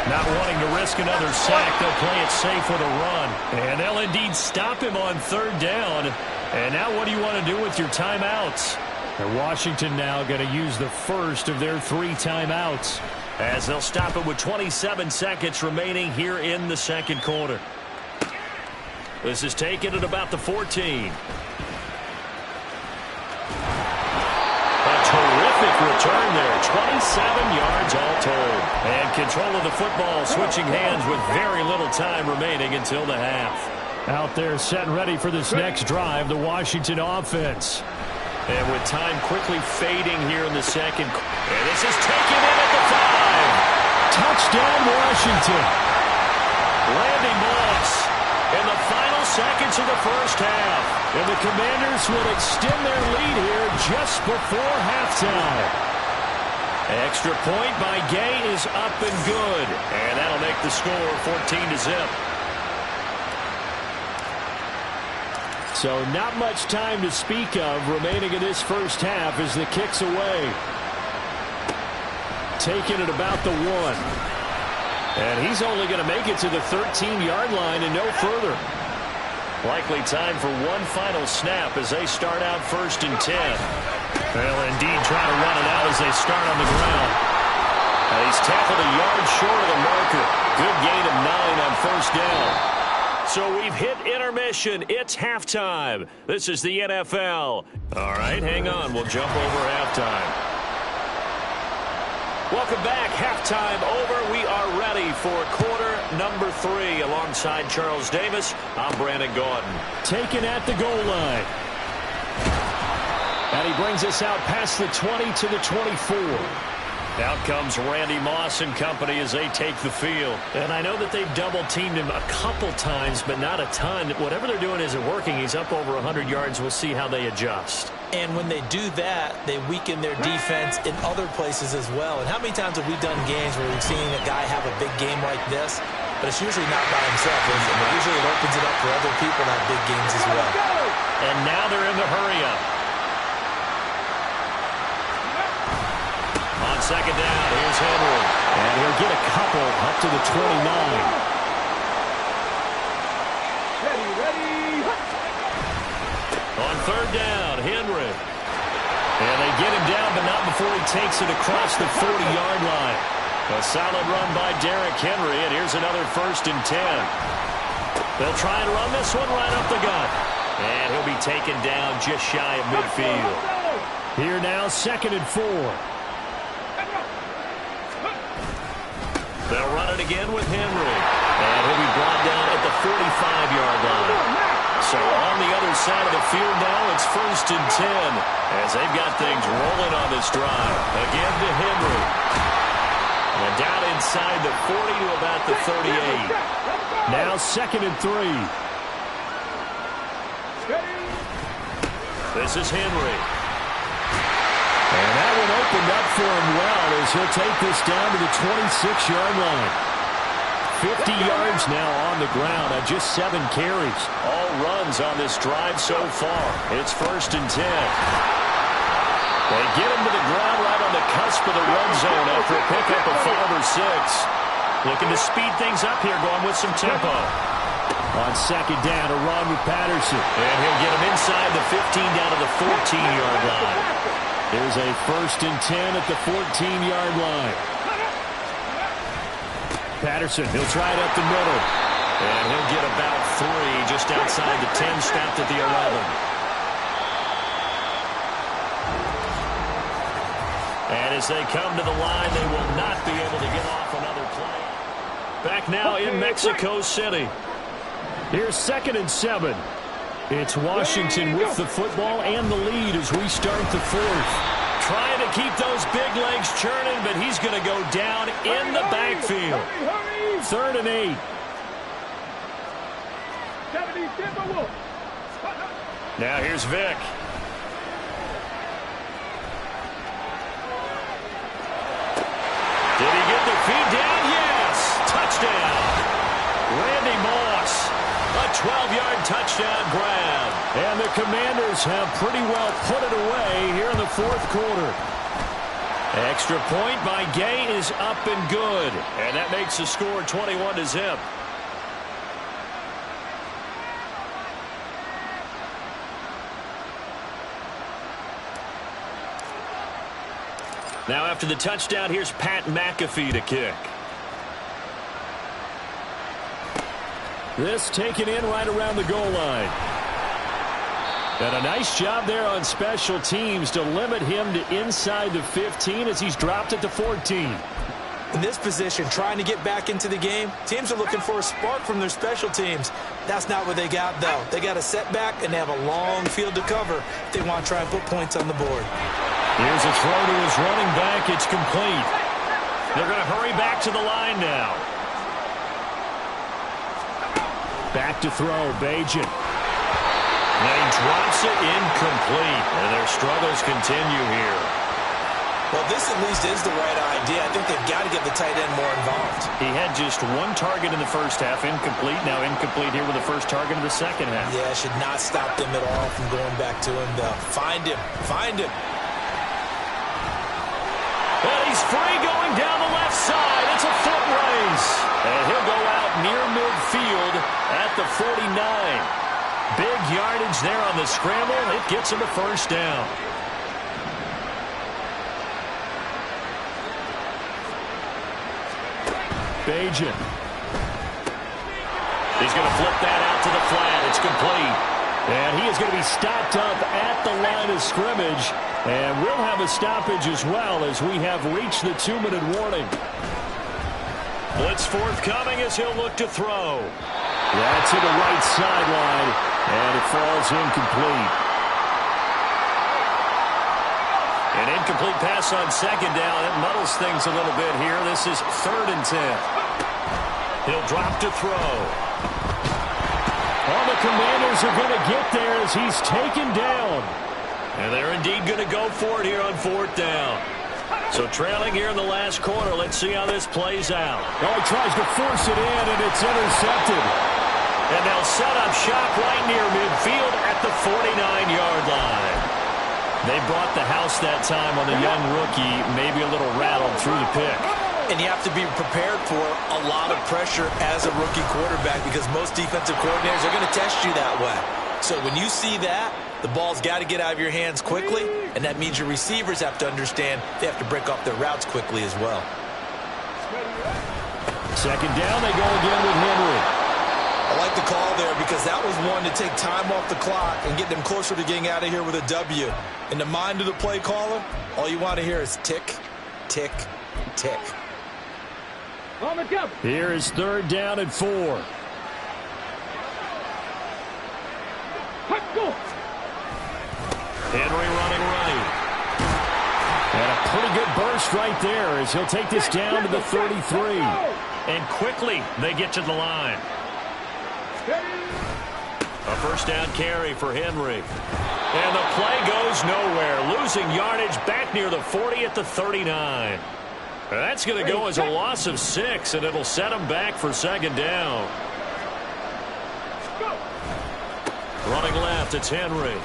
Not wanting to risk another sack, they'll play it safe with a run. And they'll indeed stop him on third down. And now what do you want to do with your timeouts? And Washington now going to use the first of their 3 timeouts, as they'll stop it with 27 seconds remaining here in the second quarter. This is taken at about the 14. A terrific return there. 27 yards all told. And control of the football switching hands with very little time remaining until the half. out there set and ready for this next drive, the Washington offense. And with time quickly fading here in the second. And this is taken in at the 5. Touchdown, Washington. Randy Moss in the final seconds of the first half. And the Commanders will extend their lead here just before halftime. Extra point by Gay is up and good. And that'll make the score 14-0. So not much time to speak of remaining in this first half as the kick's away. Taking it about the 1. And he's only going to make it to the 13-yard line and no further. Likely time for one final snap as they start out 1st and 10. They'll indeed try to run it out as they start on the ground. And he's tackled a yard short of the marker. Good gain of 9 on 1st down. So we've hit intermission. It's halftime. This is the NFL. All right, hang on. We'll jump over halftime. Welcome back. Halftime over. We are ready for quarter number 3. Alongside Charles Davis, I'm Brandon Gordon. Taken at the goal line. And he brings us out past the 20 to the 24. Out comes Randy Moss and company as they take the field. And I know that they've double-teamed him a couple times, but not a ton. Whatever they're doing isn't working. He's up over 100 yards. We'll see how they adjust. And when they do that, they weaken their defense in other places as well. And how many times have we done games where we've seen a guy have a big game like this, but it's usually not by himself, is it? But usually it opens it up for other people to have big games as well. And now they're in the hurry-up. On second down, here's Henry. And he'll get a couple up to the 29. On 3rd down, Henry. And they get him down, but not before he takes it across the 40-yard line. A solid run by Derrick Henry, and here's another 1st and 10. They'll try and run this one right up the gut. And he'll be taken down just shy of midfield. Here now, 2nd and 4. They'll run it again with Henry. And he'll be brought down at the 45-yard line. So on the other side of the field now, it's 1st and 10 as they've got things rolling on this drive. Again to Henry. And down inside the 40 to about the 38. Now 2nd and 3. This is Henry. And that one opened up for him well as he'll take this down to the 26-yard line. 50 yards now on the ground on just 7 carries. All runs on this drive so far. It's 1st and 10. They get him to the ground right on the cusp of the red zone after a pickup of 5 or 6. Looking to speed things up here, going with some tempo. On 2nd down, a run with Patterson. And he'll get him inside the 15 down to the 14-yard line. There's a 1st and 10 at the 14-yard line. Patterson, he'll try it up the middle. And he'll get about 3 just outside the 10, stopped at the 11. And as they come to the line, they will not be able to get off another play. Back now in Mexico City. Here's 2nd and 7. It's Washington with the football and the lead as we start the 4th. Trying to keep those big legs churning, but he's going to go down in the backfield. 3rd and 8. Now here's Vic. Did he get the feed down? Yes. Touchdown. Randy Moss. A 12-yard touchdown grab. And the Commanders have pretty well put it away here in the 4th quarter. Extra point by Gay is up and good. And that makes the score 21-0. Now after the touchdown, here's Pat McAfee to kick. This taken in right around the goal line. And a nice job there on special teams to limit him to inside the 15 as he's dropped it to 14. In this position, trying to get back into the game, teams are looking for a spark from their special teams. That's not what they got, though. They got a setback, and they have a long field to cover if they want to try and put points on the board. Here's a throw to his running back. It's complete. They're going to hurry back to the line now. Back to throw, Bajan. And he drops it incomplete. And their struggles continue here. Well, this at least is the right idea. I think they've got to get the tight end more involved. He had just one target in the first half, incomplete. Now incomplete here with the first target in the second half. Yeah, should not stop them at all from going back to him, though. Find him. Find him. And he's free going down the left side. It's a foot race. And he'll go out near midfield at the 49. Big yardage there on the scramble. It gets him a first down. Bajan. He's going to flip that out to the flat. It's complete. And he is going to be stopped up at the line of scrimmage. And we'll have a stoppage as well as we have reached the 2-minute warning. Blitz forthcoming as he'll look to throw. That's to the right sideline. And it falls incomplete. An incomplete pass on second down. It muddles things a little bit here. This is 3rd and 10. He'll drop to throw. All the Commanders are going to get there as he's taken down. And they're indeed going to go for it here on 4th down. So trailing here in the last quarter. Let's see how this plays out. Oh, he tries to force it in, and it's intercepted. And they'll set up shop right near midfield at the 49-yard line. They brought the house that time on the young rookie, maybe a little rattled through the pick. And you have to be prepared for a lot of pressure as a rookie quarterback because most defensive coordinators are going to test you that way. So when you see that, the ball's got to get out of your hands quickly, and that means your receivers have to understand they have to break off their routes quickly as well. Second down, they go again with Henry. I like the call there because that was one to take time off the clock and get them closer to getting out of here with a W. In the mind of the play caller, all you want to hear is tick, tick, tick. Here is 3rd down and 4. Henry running right. And a pretty good burst right there as he'll take this down to the 33. And quickly they get to the line. A first down carry for Henry. And the play goes nowhere. Losing yardage back near the 40 at the 39. That's going to go as a loss of 6, and it'll set him back for 2nd down. Running left, it's Henry.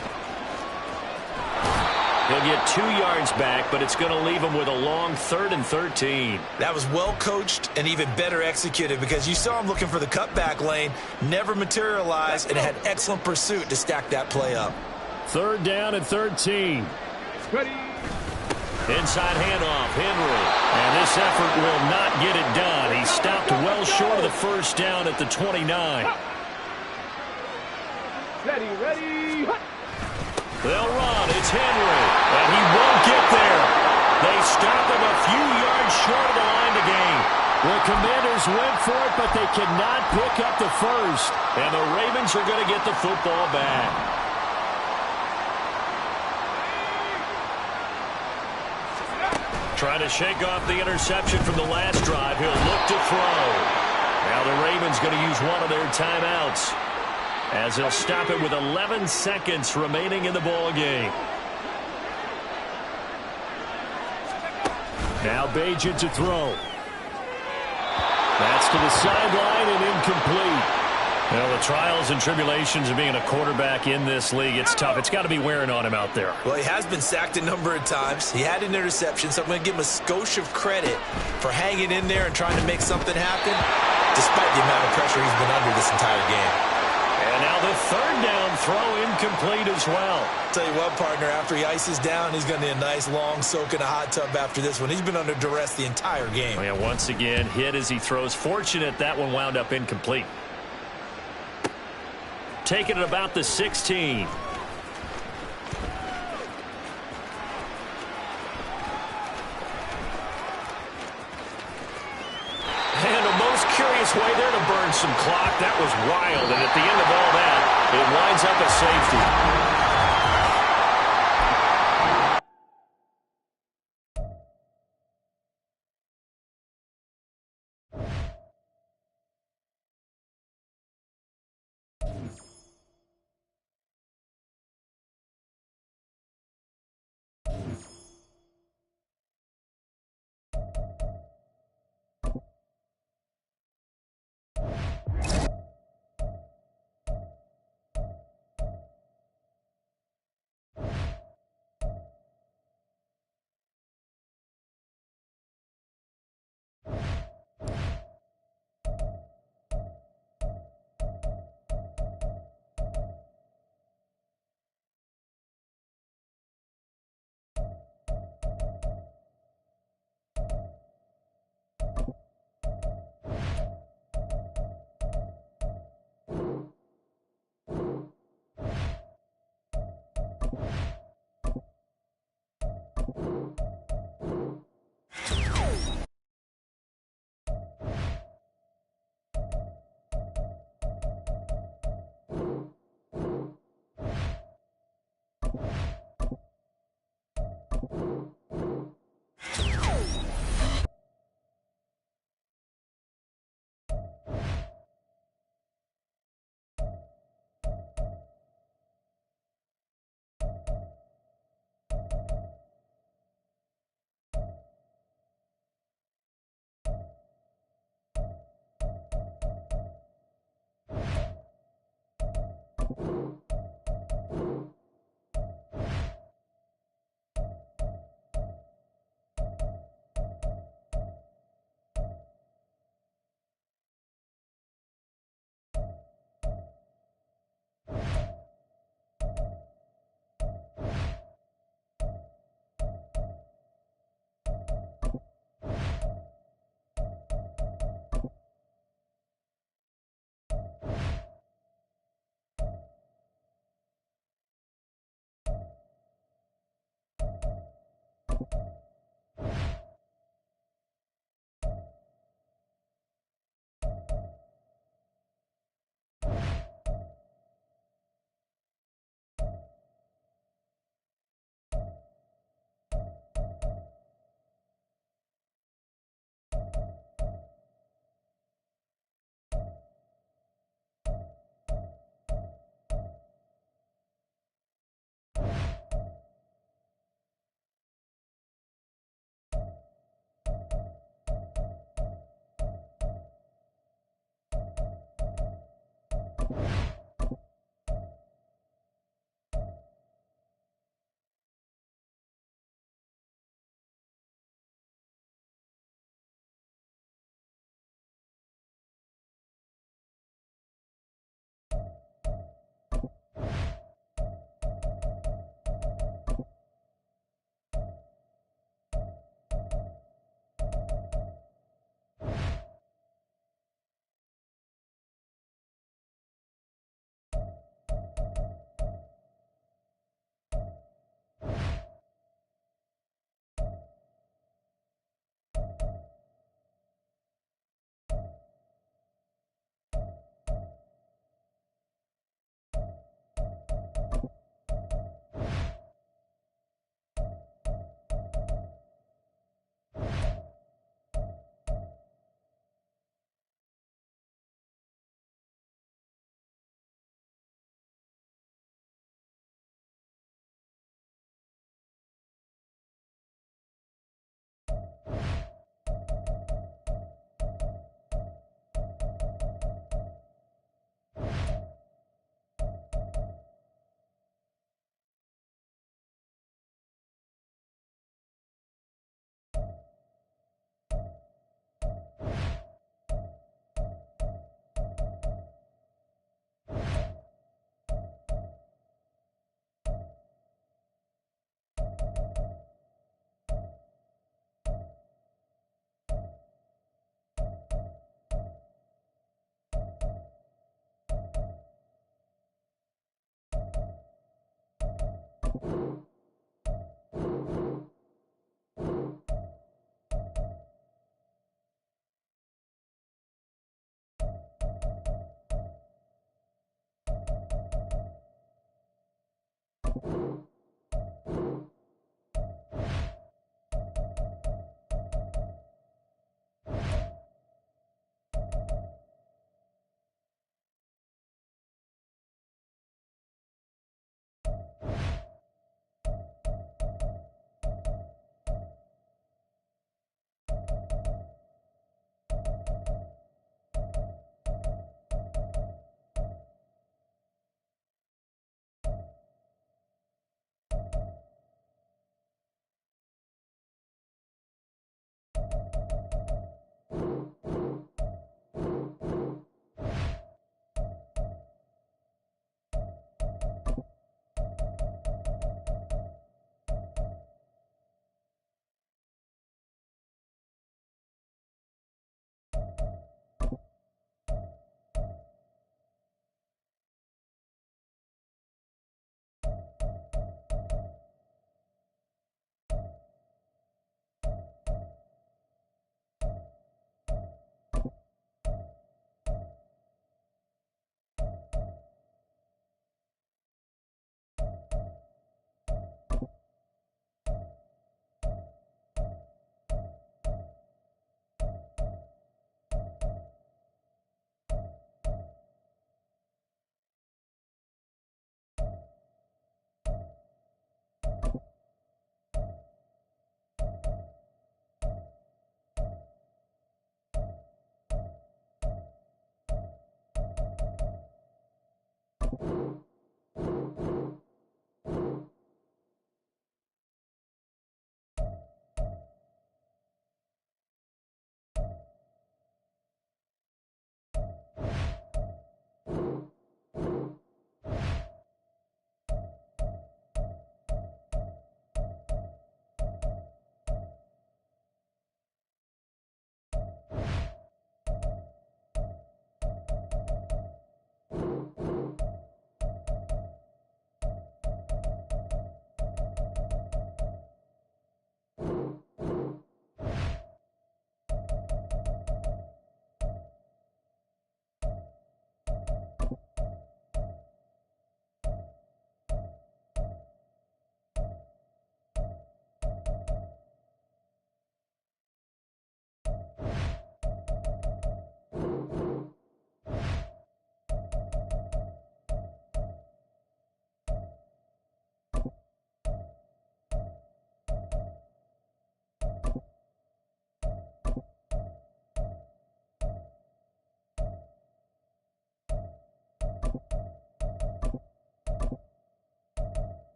He'll get 2 yards back, but it's going to leave him with a long 3rd and 13. That was well coached and even better executed because you saw him looking for the cutback lane, never materialized, and had excellent pursuit to stack that play up. 3rd down and 13. Inside handoff, Henry. And this effort will not get it done. He stopped well short of the first down at the 29. Ready. They'll run. It's Henry. And he won't get there. They stop him a few yards short of the line to gain. The Commanders went for it, but they cannot pick up the first. And the Ravens are going to get the football back. Trying to shake off the interception from the last drive. He'll look to throw. Now the Ravens going to use one of their timeouts as they'll stop it with 11 seconds remaining in the ball game. Now Bajan to throw. That's to the sideline and incomplete. Well, the trials and tribulations of being a quarterback in this league, it's tough. It's got to be wearing on him out there. Well, he has been sacked a number of times. He had an interception, so I'm going to give him a skosh of credit for hanging in there and trying to make something happen, despite the amount of pressure he's been under this entire game. And now the third down throw incomplete as well. Tell you what, partner, after he ices down, he's going to need a nice long soak in a hot tub after this one. He's been under duress the entire game. Oh, yeah, once again, hit as he throws. Fortunate that one wound up incomplete. Taking it about the 16. And a most curious way there to burn some clock. That was wild. And at the end of all that, it winds up a safety.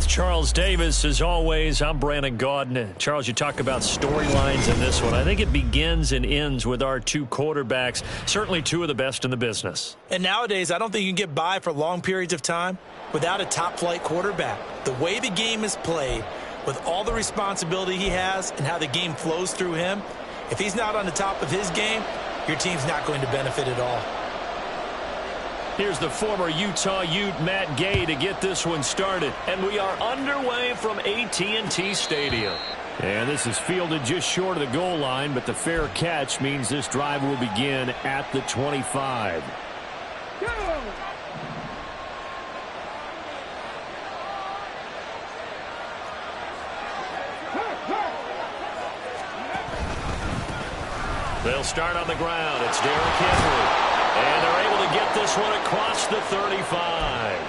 with Charles Davis. As always, I'm Brandon Gaudin. Charles, you talk about storylines in this one. I think it begins and ends with our two quarterbacks, certainly two of the best in the business. And nowadays, I don't think you can get by for long periods of time without a top-flight quarterback. The way the game is played, with all the responsibility he has and how the game flows through him, if he's not on the top of his game, your team's not going to benefit at all. Here's the former Utah Ute, Matt Gay, to get this one started. And we are underway from AT&T Stadium. And this is fielded just short of the goal line, but the fair catch means this drive will begin at the 25. Go! They'll start on the ground. It's Derrick Henry. And they're able to get this one across the 35.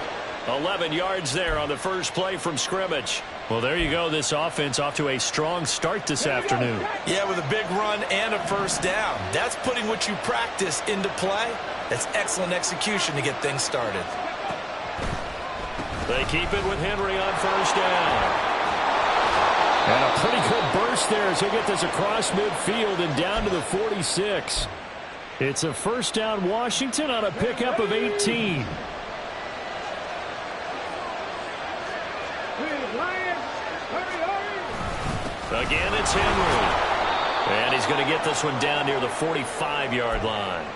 11 yards there on the first play from scrimmage. Well, there you go. This offense off to a strong start this afternoon. Yeah, with a big run and a first down. That's putting what you practice into play. That's excellent execution to get things started. They keep it with Henry on first down. And a pretty good burst there as he'll get this across midfield and down to the 46. It's a first down Washington on a pickup of 18. Again, it's Henry. And he's going to get this one down near the 45-yard line.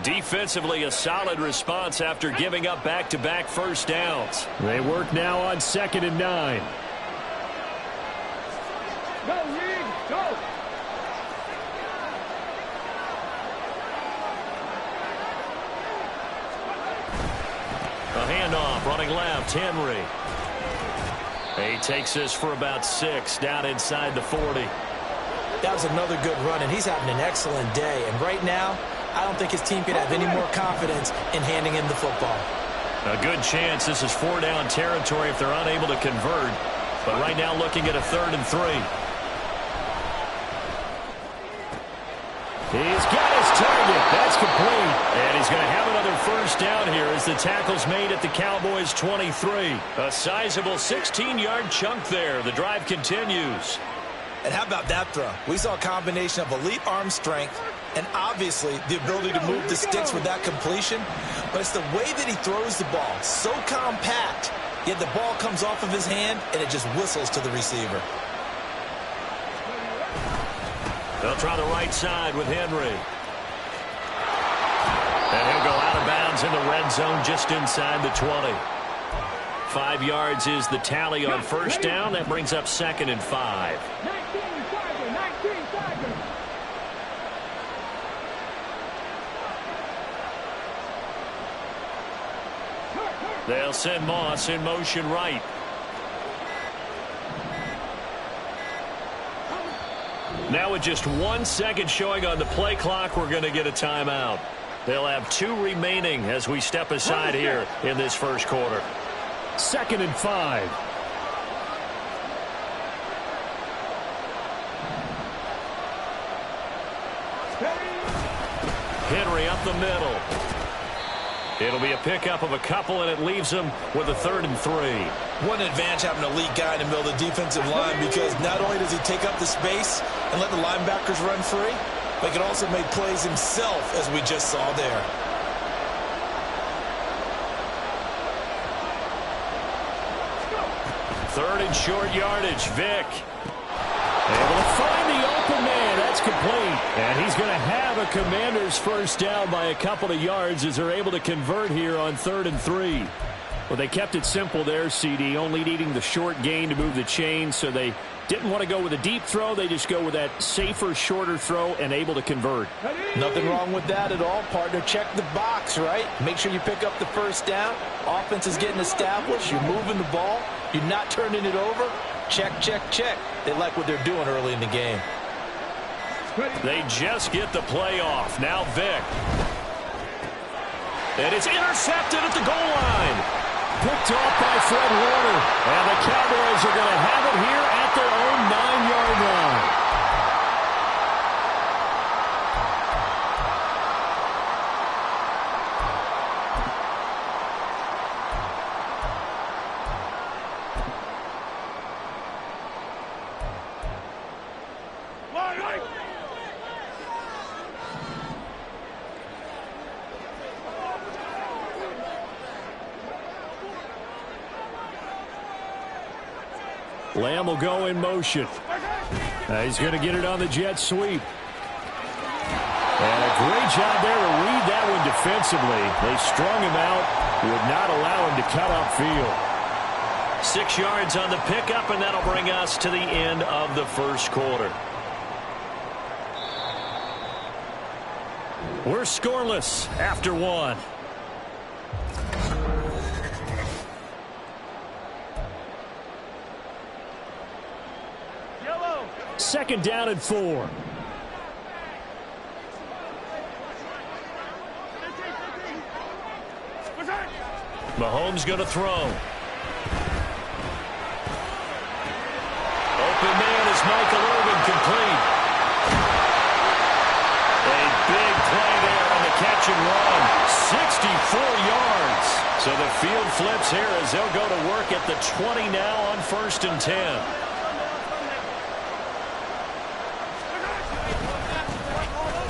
Defensively, a solid response after giving up back-to-back first downs. They work now on 2nd and 9. Go, Reed, go! A handoff, running left, Henry. He takes this for about 6, down inside the 40. That was another good run, and he's having an excellent day. And right now, I don't think his team could have any more confidence in handing him the football. A good chance this is 4-down territory if they're unable to convert. But right now looking at a 3rd and 3. He's got his target. That's complete. And he's going to have another first down here as the tackle's made at the Cowboys' 23. A sizable 16-yard chunk there. The drive continues. And how about that throw? We saw a combination of elite arm strength and obviously the ability to move the sticks with that completion. But it's the way that he throws the ball. So compact, yet the ball comes off of his hand and it just whistles to the receiver. They'll try the right side with Henry. And he'll go out of bounds in the red zone just inside the 20. 5 yards is the tally on first down. That brings up 2nd and 5. 19 Tiger. They'll send Moss in motion right. Now with just 1 second showing on the play clock, we're going to get a timeout. They'll have 2 remaining as we step aside here in this first quarter. 2nd and 5. Henry up the middle. It'll be a pickup of a couple, and it leaves them with a 3rd and 3. What an advantage having an elite guy in the middle of the defensive line, because not only does he take up the space and let the linebackers run free, but he can also make plays himself, as we just saw there. Third and short yardage. Vick able to find the open man. That's complete. And he's going to have a Commander's first down by a couple of yards as they're able to convert here on 3rd and 3. Well, they kept it simple there, CD, only needing the short gain to move the chain, so they didn't want to go with a deep throw. They just go with that safer, shorter throw and able to convert. Nothing wrong with that at all, partner. Check the box, right? Make sure you pick up the first down. Offense is getting established. You're moving the ball. You're not turning it over. Check, check, check. They like what they're doing early in the game. They just get the play off. Now Vick. And it's intercepted at the goal line. Picked off by Fred Warner. And the Cowboys are going to have it here at their own 9-yard line. Lamb will go in motion. He's going to get it on the jet sweep. And a great job there to read that one defensively. They strung him out, would not allow him to cut upfield. 6 yards on the pickup, and that'll bring us to the end of the first quarter. We're scoreless after one. Second down and 4. Mahomes going to throw. Open man is Michael Irvin, complete. A big play there on the catch and run. 64 yards. So the field flips here as they'll go to work at the 20 now on 1st and 10.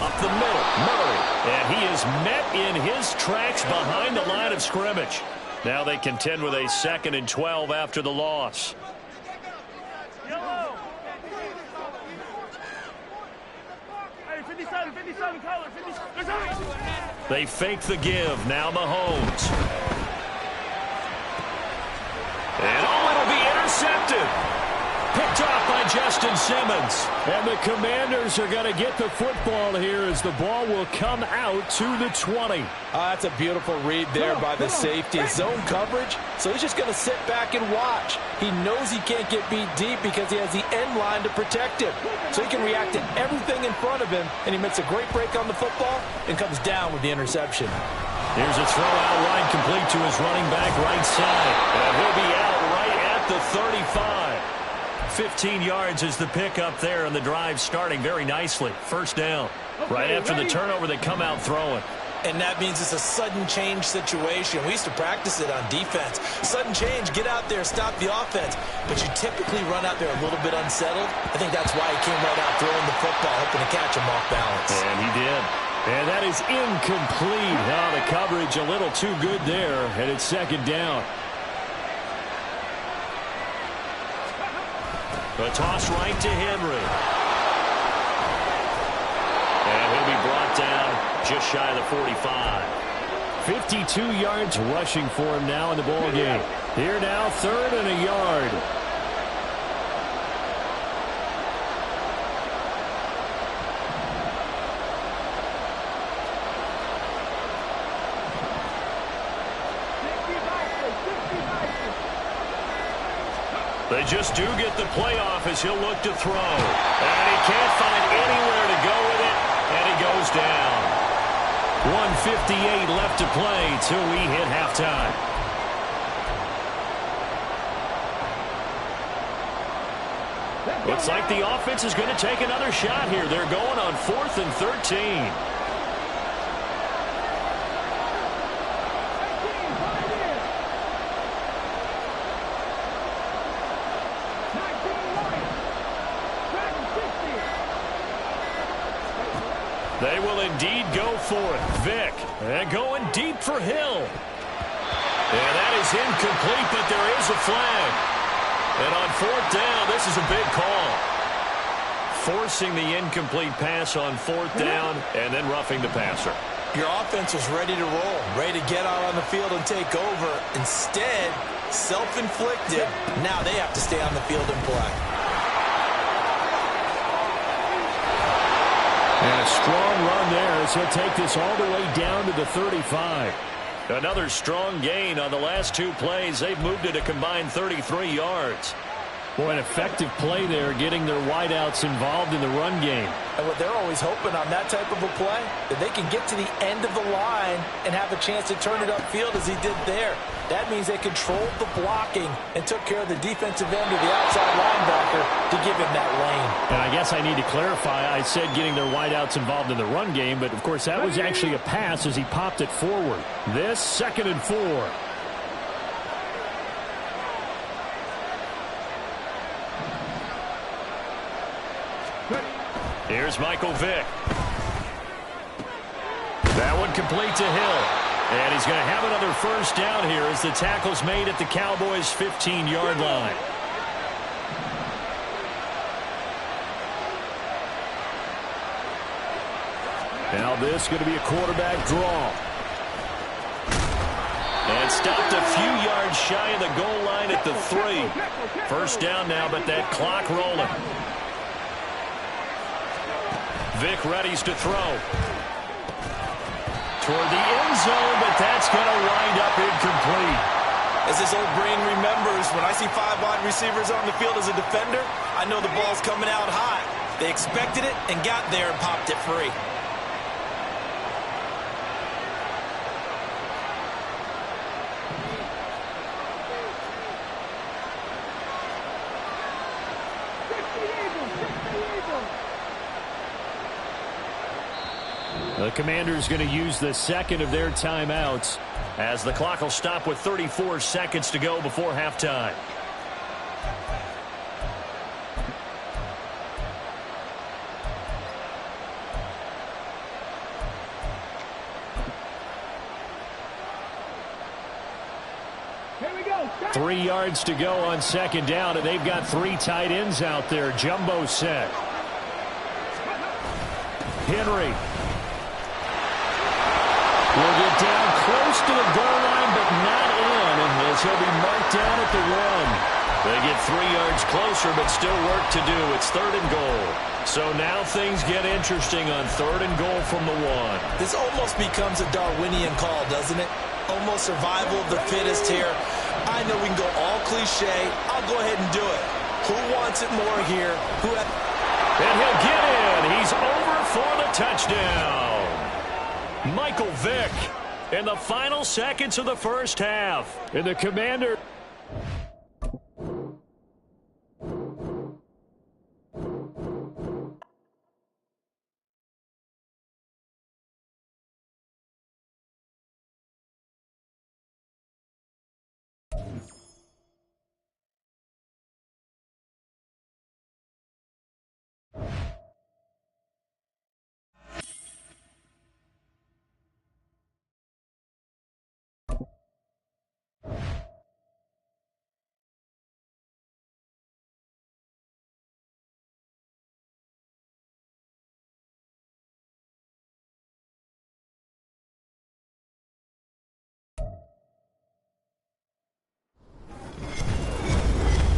Up the middle, Murray. And he is met in his tracks behind the line of scrimmage. Now they contend with a 2nd and 12 after the loss. They fake the give. Now Mahomes. And it'll be intercepted. Picked off by Justin Simmons. And the Commanders are going to get the football here as the ball will come out to the 20. That's a beautiful read there by the safety. Zone coverage, so he's just going to sit back and watch. He knows he can't get beat deep because he has the end line to protect him. So he can react to everything in front of him, and he makes a great break on the football and comes down with the interception. Here's a throw out wide complete to his running back right side. And he'll be out right at the 35. 15 yards is the pickup there, and the drive starting very nicely. First down. Right after the turnover, they come out throwing. And that means it's a sudden change situation. We used to practice it on defense. Sudden change, get out there, stop the offense. But you typically run out there a little bit unsettled. I think that's why he came right out throwing the football, hoping to catch him off balance. And he did. And that is incomplete. Now the coverage a little too good there, and it's 2nd down. A toss right to Henry. And he'll be brought down just shy of the 45. 52 yards rushing for him now in the ball game. Here now, 3rd and a yard. They just do get the playoff as he'll look to throw. And he can't find anywhere to go with it, and he goes down. 1:58 left to play till we hit halftime. Looks like the offense is going to take another shot here. They're going on 4th and 13. They will indeed go for it. Vick, and going deep for Hill. And that is incomplete, but there is a flag. And on 4th down, this is a big call. Forcing the incomplete pass on 4th down, and then roughing the passer. Your offense was ready to roll, ready to get out on the field and take over. Instead, self-inflicted. Now they have to stay on the field and play. And a strong run there as he'll take this all the way down to the 35. Another strong gain on the last 2 plays. They've moved it a combined 33 yards. Boy, an effective play there, getting their wideouts involved in the run game. And what they're always hoping on that type of a play, that they can get to the end of the line and have a chance to turn it upfield as he did there. That means they controlled the blocking and took care of the defensive end of the outside linebacker to give him that lane. And I guess I need to clarify, I said getting their wideouts involved in the run game, but of course that was actually a pass as he popped it forward. This 2nd and 4. Here's Michael Vick. That one complete to Hill. And he's going to have another first down here as the tackle's made at the Cowboys' 15-yard line. Now this is going to be a quarterback draw. And stopped a few yards shy of the goal line at the 3. First down now, but that clock rolling. Vick readies to throw. Toward the end zone, but that's going to wind up incomplete. As this old brain remembers, when I see 5 wide receivers on the field as a defender, I know the ball's coming out high. They expected it and got there and popped it free. The Commanders going to use the second of their timeouts as the clock will stop with 34 seconds to go before halftime. Here we go. 3 yards to go on second down, and they've got 3 tight ends out there. Jumbo set. Henry will get down close to the goal line, but not in, as he'll be marked down at the 1. They get 3 yards closer, but still work to do. It's 3rd and goal. So now things get interesting on 3rd and goal from the 1. This almost becomes a Darwinian call, doesn't it? Almost survival of the fittest here. I know we can go all cliche. I'll go ahead and do it. Who wants it more here? And he'll get in. He's over for the touchdown. Michael Vick in the final seconds of the first half. And the Commander...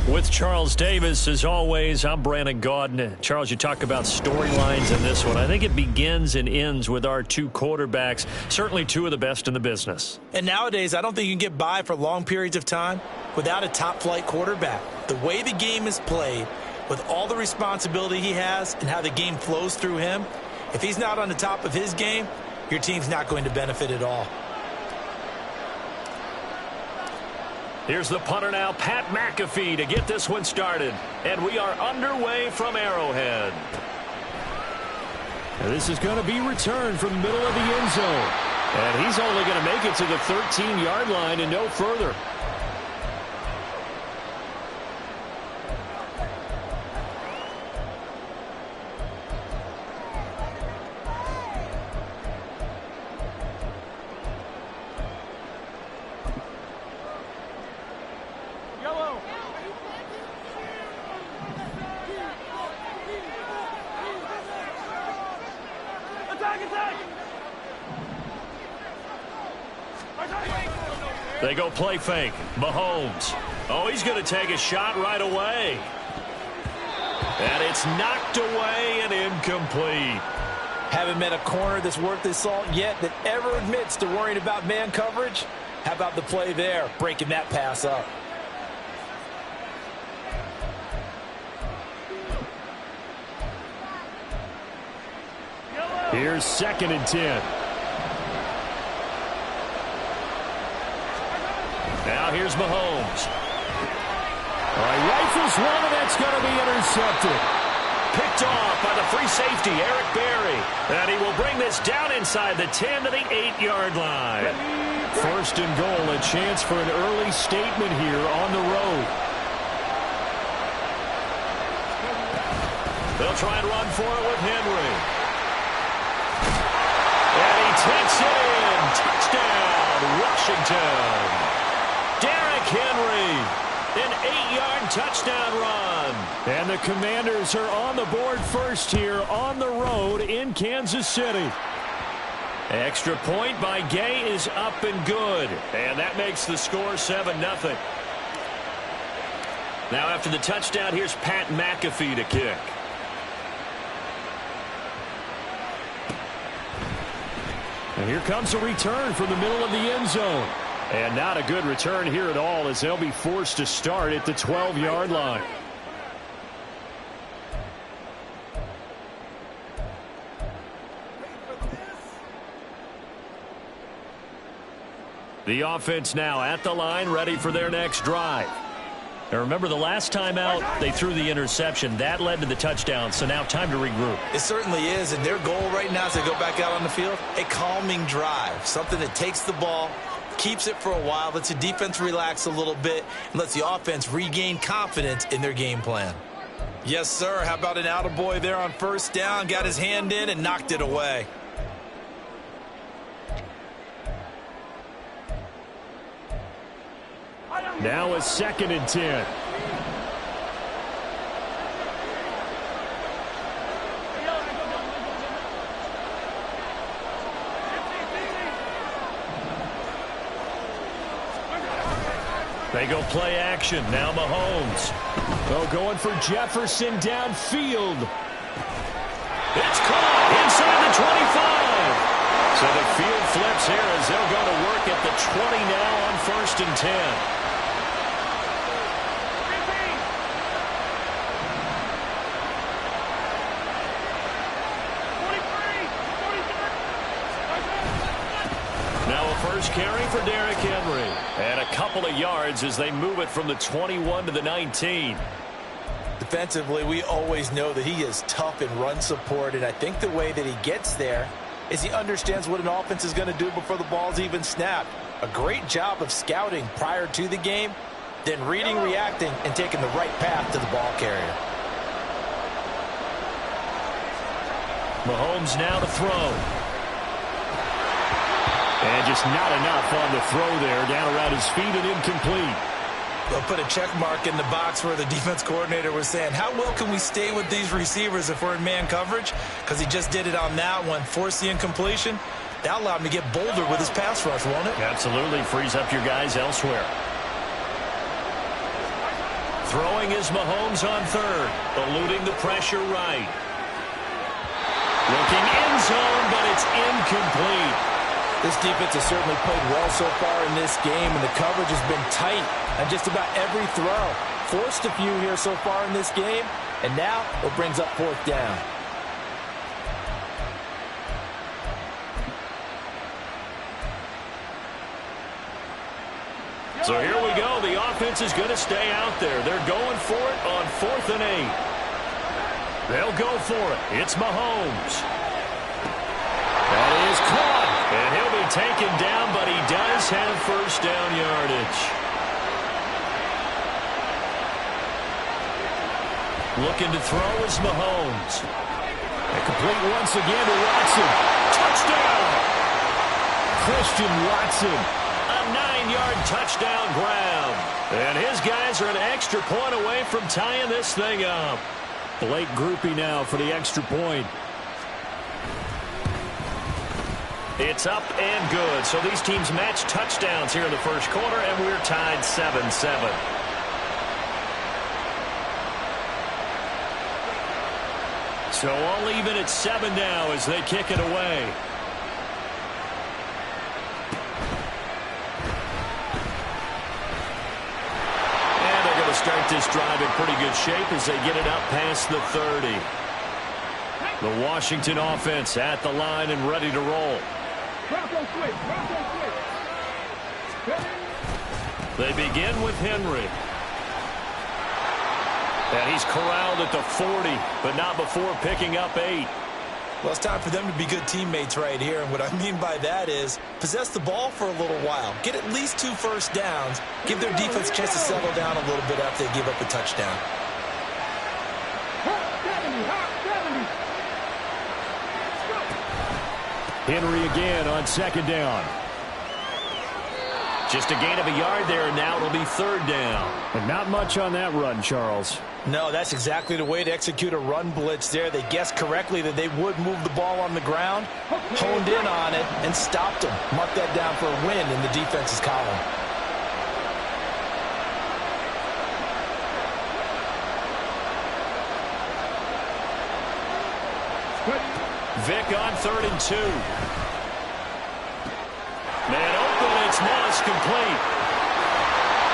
With Charles Davis, as always, I'm Brandon Gaudin. Charles, you talk about storylines in this one. I think it begins and ends with our 2 quarterbacks, certainly 2 of the best in the business. And nowadays, I don't think you can get by for long periods of time without a top-flight quarterback. The way the game is played, with all the responsibility he has and how the game flows through him, if he's not on the top of his game, your team's not going to benefit at all. Here's the punter now, Pat McAfee, to get this one started. And we are underway from Arrowhead. And this is going to be returned from the middle of the end zone. And he's only going to make it to the 13-yard line and no further. They go play fake. Mahomes. Oh, he's going to take a shot right away. And it's knocked away and incomplete. Haven't met a corner that's worth his salt yet that ever admits to worrying about man coverage. How about the play there, breaking that pass up? Here's 2nd and 10. Now here's Mahomes. All right, rifles one, and that's going to be intercepted. Picked off by the free safety, Eric Berry. And he will bring this down inside the 10 to the 8-yard line. 1st and goal, a chance for an early statement here on the road. They'll try and run for it with Henry. And he takes it in. Touchdown, Washington. Derrick Henry, an 8-yard touchdown run. And the Commanders are on the board first here on the road in Kansas City. Extra point by Gay is up and good. And that makes the score 7-0. Now after the touchdown, here's Pat McAfee to kick. And here comes a return from the middle of the end zone. And not a good return here at all, as they'll be forced to start at the 12-yard line. The offense now at the line, ready for their next drive. Now remember, the last time out, they threw the interception. That led to the touchdown, so now time to regroup. It certainly is, and their goal right now as they go back out on the field, a calming drive, something that takes the ball, keeps it for a while, lets the defense relax a little bit, and lets the offense regain confidence in their game plan. Yes, sir. How about an attaboy there on first down? Got his hand in and knocked it away. Now a 2nd and 10. They go play action. Now Mahomes. Oh, going for Jefferson downfield. It's caught inside the 25. So the field flips here as they'll go to work at the 20 now on 1st and 10. First carry for Derrick Henry. And a couple of yards as they move it from the 21 to the 19. Defensively, we always know that he is tough in run support, and I think the way that he gets there is he understands what an offense is going to do before the ball's even snapped. A great job of scouting prior to the game, then reading, reacting, and taking the right path to the ball carrier. Mahomes now to throw. And just not enough on the throw there. Down around his feet and incomplete. They'll put a check mark in the box where the defense coordinator was saying, how well can we stay with these receivers if we're in man coverage? Because he just did it on that one. Force the incompletion. That allowed him to get bolder with his pass rush, won't it? Absolutely. Frees up your guys elsewhere. Throwing is Mahomes on 3rd. Eluding the pressure right. Looking end zone, but it's incomplete. This defense has certainly played well so far in this game, and the coverage has been tight on just about every throw. Forced a few here so far in this game, and now it brings up 4th down. So here we go. The offense is going to stay out there. They're going for it on 4th and 8. They'll go for it. It's Mahomes. That is caught. And he'll be taken down, but he does have first down yardage. Looking to throw is Mahomes. And complete once again to Watson. Touchdown! Christian Watson. A 9-yard touchdown grab. And his guys are an extra point away from tying this thing up. Blake Groupie now for the extra point. It's up and good. So these teams match touchdowns here in the first quarter, and we're tied 7-7. So all even at 7 now as they kick it away. And they're going to start this drive in pretty good shape as they get it up past the 30. The Washington offense at the line and ready to roll. They begin with Henry. And he's corralled at the 40, but not before picking up 8. Well, it's time for them to be good teammates right here. And what I mean by that is possess the ball for a little while. Get at least 2 first downs. Give their defense a chance to settle down a little bit after they give up a touchdown. Henry again on 2nd down. Just a gain of a yard there, and now it'll be 3rd down. And not much on that run, Charles. No, that's exactly the way to execute a run blitz there. They guessed correctly that they would move the ball on the ground, honed in on it, and stopped them. Mark that down for a win in the defense's column. Vic on 3rd and 2. Man open, it's Moss complete.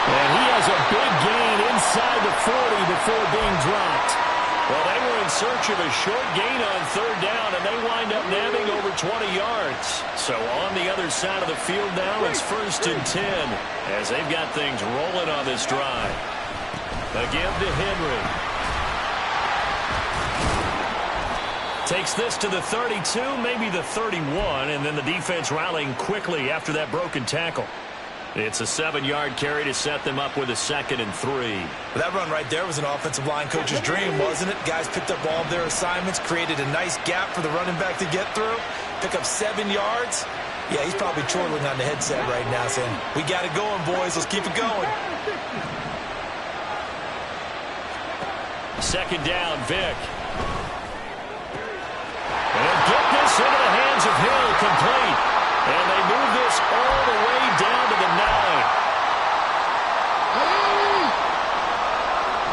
And he has a big gain inside the 40 before being dropped. Well, they were in search of a short gain on 3rd down, and they wind up nabbing over 20 yards. So on the other side of the field now, it's 1st and 10 as they've got things rolling on this drive. Again to Henry. Takes this to the 32, maybe the 31, and then the defense rallying quickly after that broken tackle. It's a 7-yard carry to set them up with a 2nd and 3. That run right there was an offensive line coach's dream, wasn't it? Guys picked up all of their assignments, created a nice gap for the running back to get through, pick up 7 yards. Yeah, he's probably chortling on the headset right now saying, we got it going, boys. Let's keep it going. 2nd down, Vic. And get this into the hands of Hill, complete. And they move this all the way down to the 9.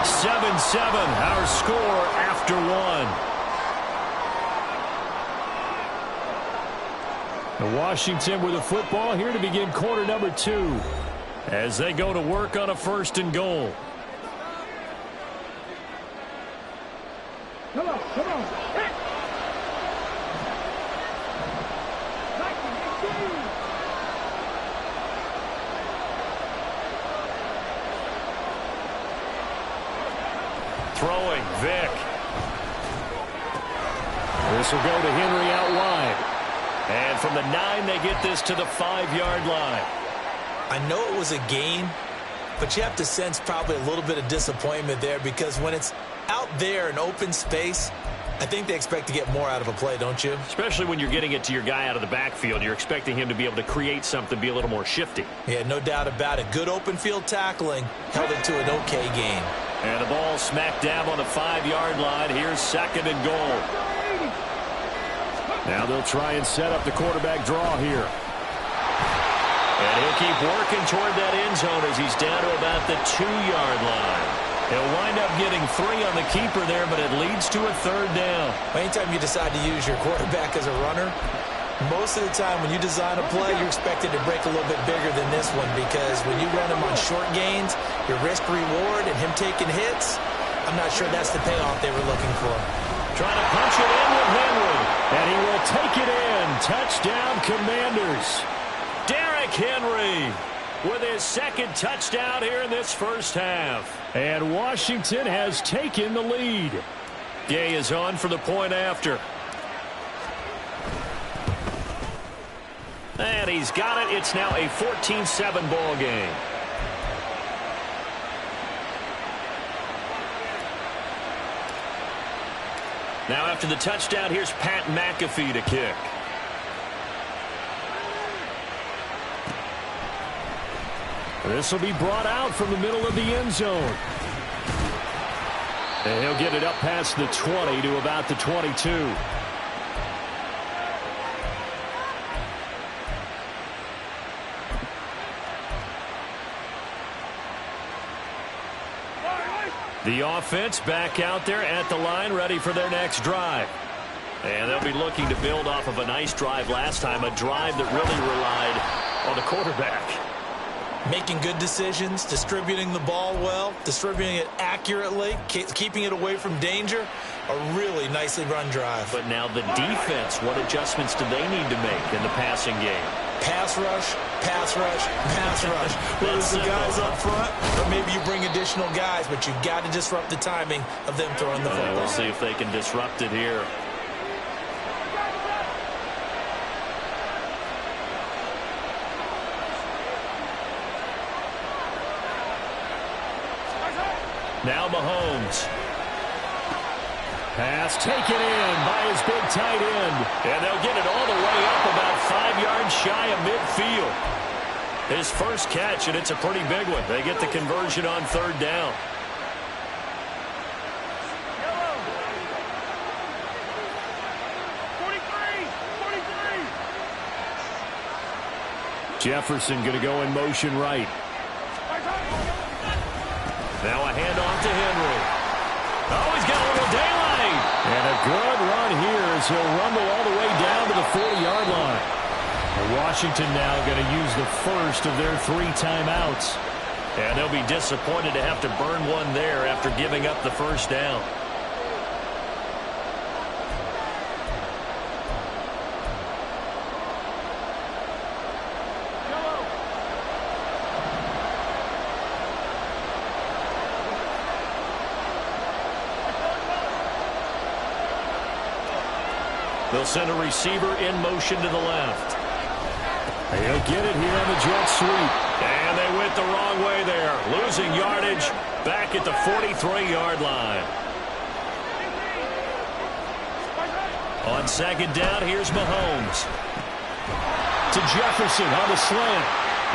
7-7, our score after 1. And Washington with the football here to begin quarter number 2 as they go to work on a 1st and goal. Come on, come on. Throwing, Vic. This will go to Henry out wide. And from the 9, they get this to the 5-yard line. I know it was a gain, but you have to sense probably a little bit of disappointment there because when it's out there in open space, I think they expect to get more out of a play, don't you? Especially when you're getting it to your guy out of the backfield. You're expecting him to be able to create something, be a little more shifty. Yeah, no doubt about it. Good open field tackling held it to an okay gain. And the ball smack dab on the 5-yard line. Here's 2nd and goal. Now they'll try and set up the quarterback draw here. And he'll keep working toward that end zone as he's down to about the 2-yard line. He'll wind up getting 3 on the keeper there, but it leads to a 3rd down. Anytime you decide to use your quarterback as a runner, most of the time when you design a play, you're expected to break a little bit bigger than this one because when you run him on short gains, your risk-reward and him taking hits, I'm not sure that's the payoff they were looking for. Trying to punch it in with Henry, and he will take it in. Touchdown, Commanders. Derrick Henry with his 2nd touchdown here in this first half. And Washington has taken the lead. Gay is on for the point after. And he's got it. It's now a 14-7 ball game. Now after the touchdown, here's Pat McAfee to kick. This will be brought out from the middle of the end zone. And he'll get it up past the 20 to about the 22. The offense back out there at the line, ready for their next drive. And they'll be looking to build off of a nice drive last time, a drive that really relied on the quarterback. Making good decisions, distributing the ball well, distributing it accurately, keeping it away from danger. A really nicely run drive. But now the defense, what adjustments do they need to make in the passing game? Pass rush, pass rush, pass rush. Whether it's the guys up front or maybe you bring additional guys, but you've got to disrupt the timing of them throwing the football. We'll see if they can disrupt it here. Now Mahomes. Pass taken in by his big tight end. And they'll get it all the way up about 5 yards shy of midfield. His first catch, and it's a pretty big one. They get the conversion on 3rd down. Jefferson going to go in motion right. Now a handoff to Henry. Oh, he's got a little daylight. And a good run here as he'll rumble all the way down to the 40-yard line. And Washington now going to use the first of their 3 timeouts. And they'll be disappointed to have to burn one there after giving up the first down. They'll send a receiver in motion to the left. He'll get it here on the jet sweep. And they went the wrong way there. Losing yardage back at the 43-yard line. On second down, here's Mahomes. To Jefferson on the slant.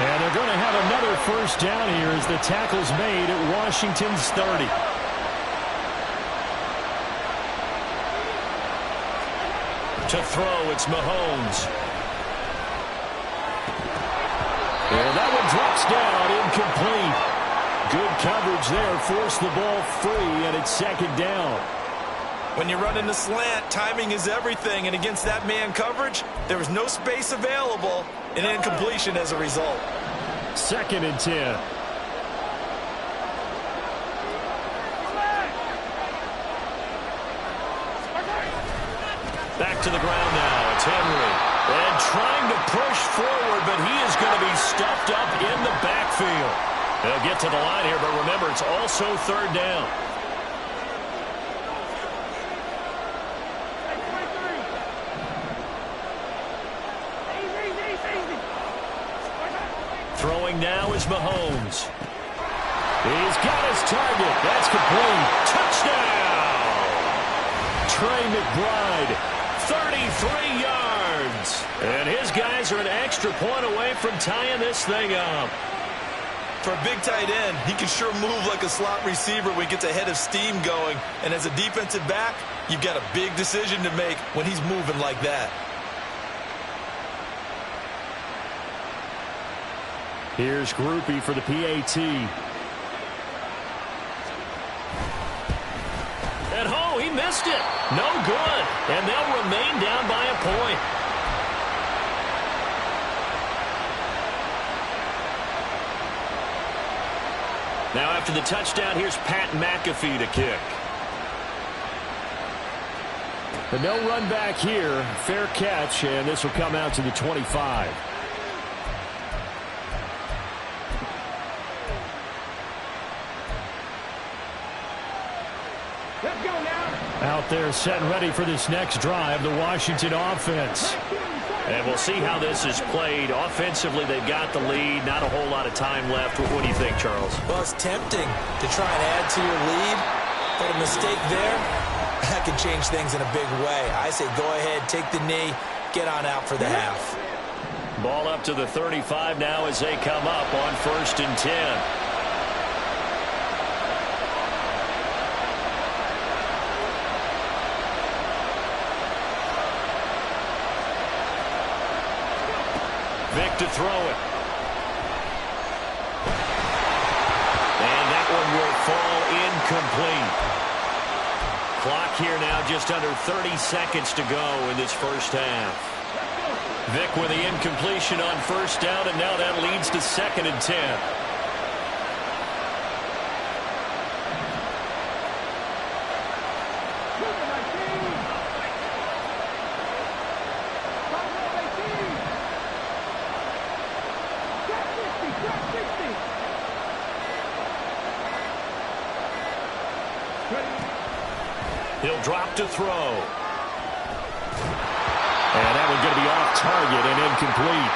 And they're going to have another first down here as the tackle's made at Washington's 30. To throw, it's Mahomes. And that one drops down, incomplete. Good coverage there, forced the ball free, and it's second down. When you run in the slant, timing is everything, and against that man coverage, there was no space available, and incompletion as a result. Second and 10. Back to the ground now. It's Henry. And trying to push forward, but he is going to be stuffed up in the backfield. They'll get to the line here, but remember, it's also third down. Throwing now is Mahomes. He's got his target. That's complete. Touchdown! Trey McBride. 33 yards. And his guys are an extra point away from tying this thing up. For a big tight end, he can sure move like a slot receiver when he gets a head of steam going. And as a defensive back, you've got a big decision to make when he's moving like that. Here's Groupie for the PAT. And oh, he missed it. No good. And they'll remain down by a point. Now after the touchdown, here's Pat McAfee to kick. The no run back here. Fair catch, and this will come out to the 25. Let's go now. Out there set and ready for this next drive, the Washington offense. And we'll see how this is played. Offensively, they've got the lead. Not a whole lot of time left. What do you think, Charles? Well, it's tempting to try and add to your lead, but a mistake there, that can change things in a big way. I say go ahead, take the knee, get on out for the half. Ball up to the 35 now as they come up on 1st and 10. Vic to throw it. And that one will fall incomplete. Clock here now just under 30 seconds to go in this first half. Vic with the incompletion on 1st down, and now that leads to 2nd and 10. He'll drop to throw. And that one going to be off target and incomplete.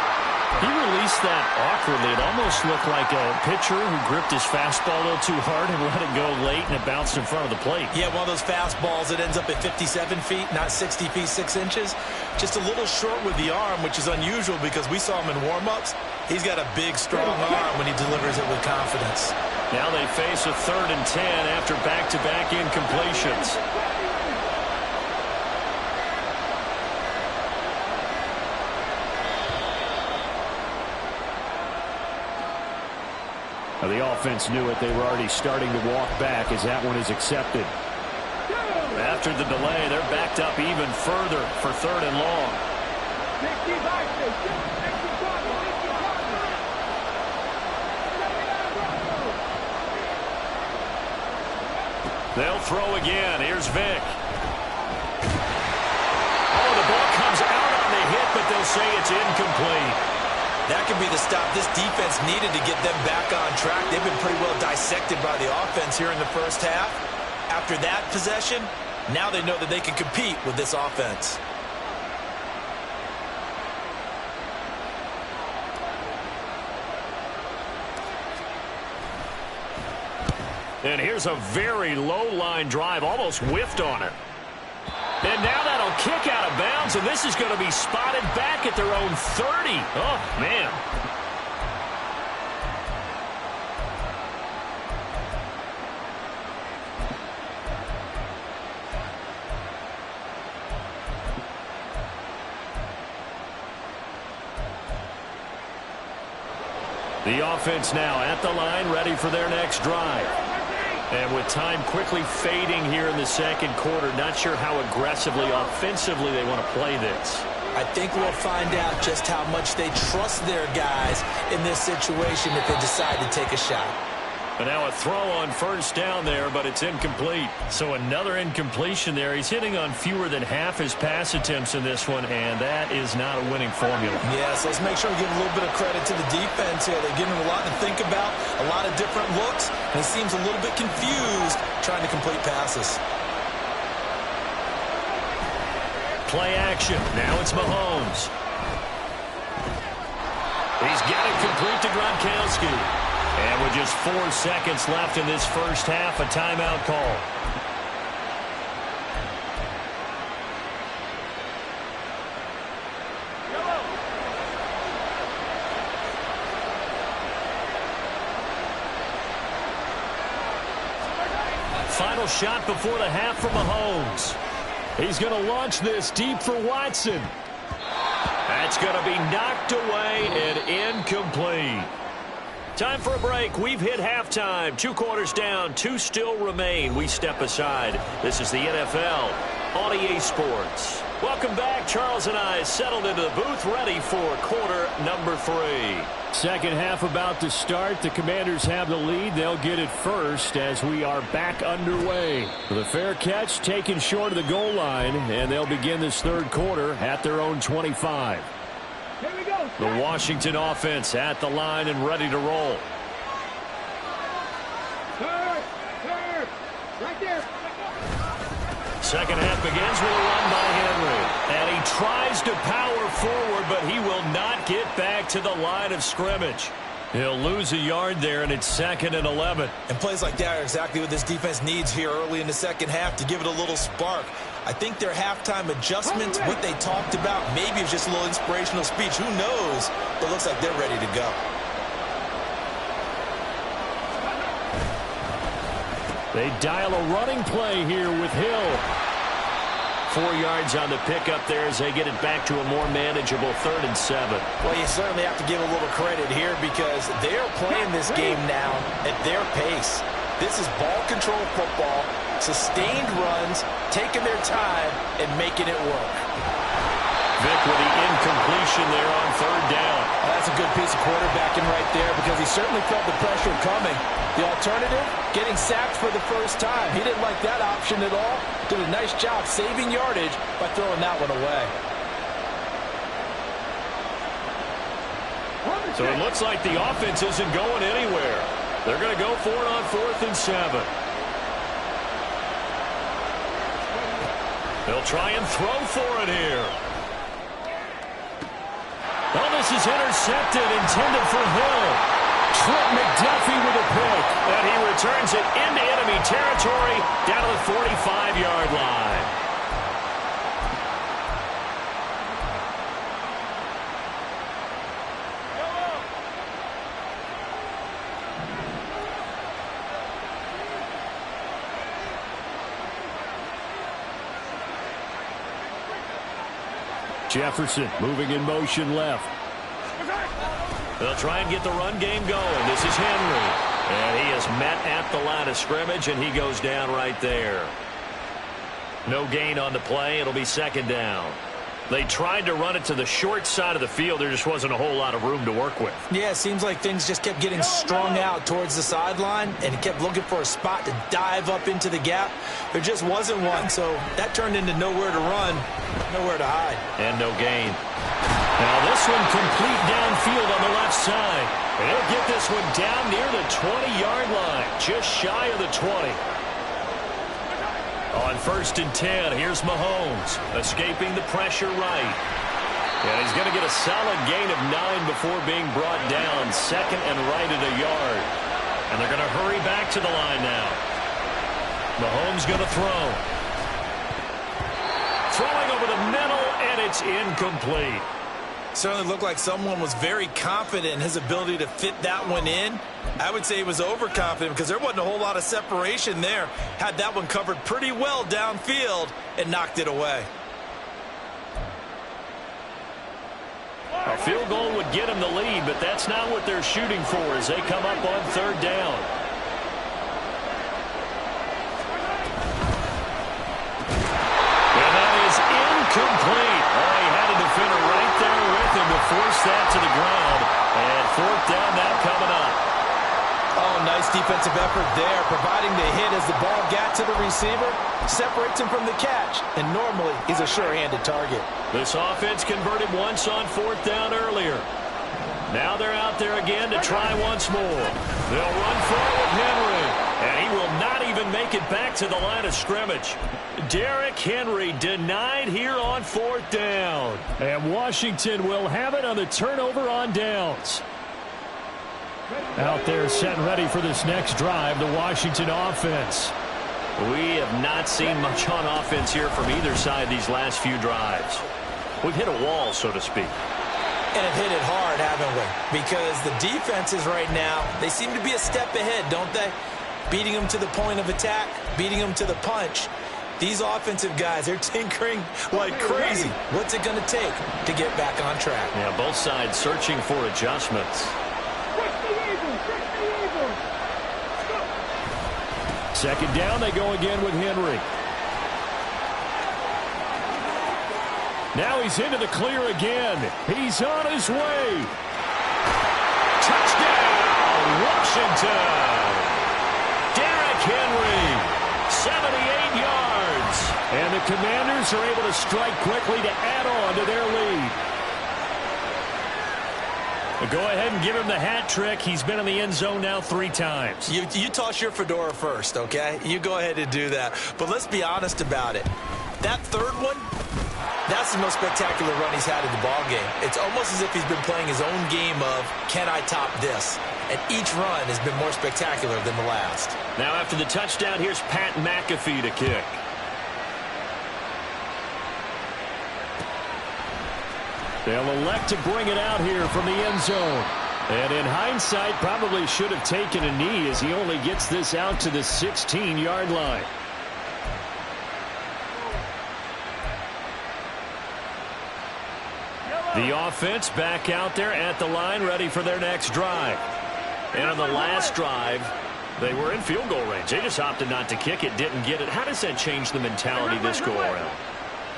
He released that awkwardly. It almost looked like a pitcher who gripped his fastball a little too hard and let it go late, and it bounced in front of the plate. Yeah, one of those fastballs that ends up at 57 feet, not 60 feet, 6 inches. Just a little short with the arm, which is unusual because we saw him in warm-ups. He's got a big, strong arm when he delivers it with confidence. Now they face a 3rd and 10 after back-to-back incompletions. Now, the offense knew it. They were already starting to walk back as that one is accepted. After the delay, they're backed up even further for 3rd and long. They'll throw again. Here's Vick. Oh, the ball comes out on the hit, but they'll say it's incomplete. That could be the stop this defense needed to get them back on track. They've been pretty well dissected by the offense here in the first half. After that possession, now they know that they can compete with this offense. And here's a very low-line drive, almost whiffed on it. And now that'll kick out of bounds, and this is going to be spotted back at their own 30. Oh, man. The offense now at the line, ready for their next drive. And with time quickly fading here in the second quarter, not sure how aggressively, offensively they want to play this. I think we'll find out just how much they trust their guys in this situation if they decide to take a shot. And now a throw on first down there, but it's incomplete. So another incompletion there. He's hitting on fewer than half his pass attempts in this one, and that is not a winning formula. Yeah, so let's make sure we give a little bit of credit to the defense here. They're giving him a lot to think about, a lot of different looks, and he seems a little bit confused trying to complete passes. Play action. Now it's Mahomes. He's got it complete to Gronkowski. And with just 4 seconds left in this first half, a timeout call. Final shot before the half for Mahomes. He's going to launch this deep for Watson. That's going to be knocked away and incomplete. Time for a break. We've hit halftime. 2 quarters down. 2 still remain. We step aside. This is the NFL on EA Sports. Welcome back. Charles and I settled into the booth ready for quarter number 3. Second half about to start. The Commanders have the lead. They'll get it first as we are back underway. The fair catch taken short of the goal line, and they'll begin this third quarter at their own 25. Here we go. The Washington offense at the line and ready to roll. Third. Right there. Second half begins with a run by Henry. And he tries to power forward, but he will not get back to the line of scrimmage. He'll lose a yard there, and it's 2nd and 11. And plays like that are exactly what this defense needs here early in the second half to give it a little spark. I think their halftime adjustments, what they talked about, maybe it's just a little inspirational speech. Who knows? But it looks like they're ready to go. They dial a running play here with Hill. 4 yards on the pickup there as they get it back to a more manageable 3rd and 7. Well, you certainly have to give a little credit here because they're playing this game now at their pace. This is ball control football, sustained runs, taking their time, and making it work. Vick with the incompletion there on 3rd down. Well, that's a good piece of quarterbacking right there because he certainly felt the pressure coming. The alternative, getting sacked for the first time. He didn't like that option at all. Did a nice job saving yardage by throwing that one away. So it looks like the offense isn't going anywhere. They're going to go for it on 4th and 7. They'll try and throw for it here. Oh, this is intercepted, intended for Hill. Trent McDuffie with a pick. And he returns it into enemy territory down to the 45-yard line. Jefferson moving in motion left. They'll try and get the run game going. This is Henry. And he is met at the line of scrimmage, and he goes down right there. No gain on the play. It'll be second down. They tried to run it to the short side of the field. There just wasn't a whole lot of room to work with. Yeah, it seems like things just kept getting strung out towards the sideline, and he kept looking for a spot to dive up into the gap. There just wasn't one, so that turned into nowhere to run, nowhere to hide. And no gain. Now this one complete downfield on the left side. And he'll get this one down near the 20-yard line, just shy of the 20. On 1st and 10, here's Mahomes, escaping the pressure right. And he's going to get a solid gain of 9 before being brought down, second and right at a yard. And they're going to hurry back to the line now. Mahomes going to throw. Throwing over the middle, and it's incomplete. Certainly looked like someone was very confident in his ability to fit that one in. I would say he was overconfident because there wasn't a whole lot of separation there. Had that one covered pretty well downfield and knocked it away. A field goal would get him the lead, but that's not what they're shooting for as they come up on 3rd down. And that is incomplete. Oh, he had a defender right there with him to force that to the ground. And 4th down now coming up. Oh, nice defensive effort there, providing the hit as the ball got to the receiver, separates him from the catch, and normally he's a sure-handed target. This offense converted once on 4th down earlier. Now they're out there again to try once more. They'll run for it with Henry, and he will not even make it back to the line of scrimmage. Derrick Henry denied here on 4th down. And Washington will have it on the turnover on downs. Out there set and ready for this next drive, the Washington offense. We have not seen much on offense here from either side these last few drives. We've hit a wall, so to speak. And have hit it hard, haven't we? Because the defenses right now, they seem to be a step ahead, don't they? Beating them to the point of attack, beating them to the punch. These offensive guys, they're tinkering like crazy. What's it going to take to get back on track? Yeah, both sides searching for adjustments. Second down, they go again with Henry. Now he's into the clear again. He's on his way. Touchdown, Washington. Derrick Henry, 78 yards. And the Commanders are able to strike quickly to add on to their lead. Go ahead and give him the hat trick. He's been in the end zone now 3 times. You toss your fedora first, okay? You go ahead and do that. But let's be honest about it. That third one, that's the most spectacular run he's had in the ballgame. It's almost as if he's been playing his own game of, can I top this? And each run has been more spectacular than the last. Now after the touchdown, here's Pat McAfee to kick. They'll elect to bring it out here from the end zone. And in hindsight, probably should have taken a knee as he only gets this out to the 16-yard line. The offense back out there at the line, ready for their next drive. And on the last drive, they were in field goal range. They just opted not to kick it, didn't get it. How does that change the mentality this go-around?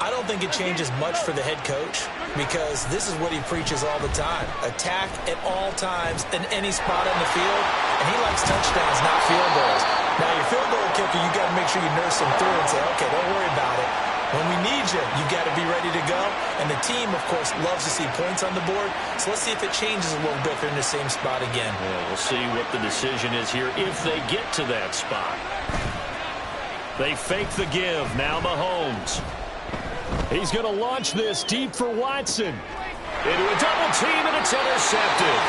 I don't think it changes much for the head coach because this is what he preaches all the time. Attack at all times in any spot on the field, and he likes touchdowns, not field goals. Now, your field goal kicker, you got to make sure you nurse him through and say, okay, don't worry about it. When we need you, you got to be ready to go. And the team, of course, loves to see points on the board. So let's see if it changes a little bit if they're in the same spot again. Yeah, we'll see what the decision is here if they get to that spot. They fake the give. Now Mahomes. He's going to launch this deep for Watson. Into a double team, and it's intercepted.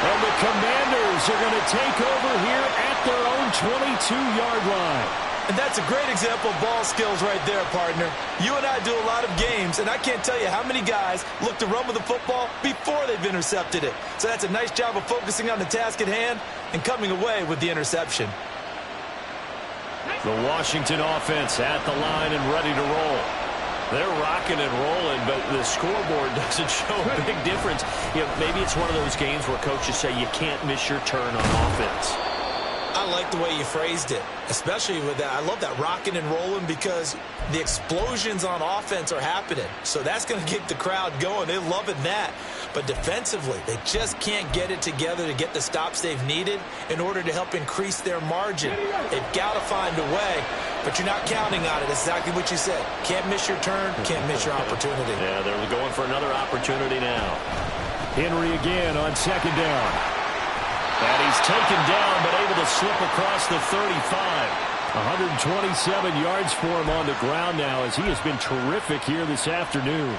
And the Commanders are going to take over here at their own 22-yard line. And that's a great example of ball skills right there, partner. You and I do a lot of games, and I can't tell you how many guys look to run with the football before they've intercepted it. So that's a nice job of focusing on the task at hand and coming away with the interception. The Washington offense at the line and ready to roll. They're rocking and rolling, but the scoreboard doesn't show a big difference. You know, maybe it's one of those games where coaches say you can't miss your turn on offense. I like the way you phrased it, especially with that. I love that rocking and rolling because the explosions on offense are happening. So that's going to get the crowd going. They're loving that. But defensively, they just can't get it together to get the stops they've needed in order to help increase their margin. They've got to find a way, but you're not counting on it. It's exactly what you said. Can't miss your turn, can't miss your opportunity. Yeah, they're going for another opportunity now. Henry again on second down. And he's taken down, but able to slip across the 35. 127 yards for him on the ground now, as he has been terrific here this afternoon.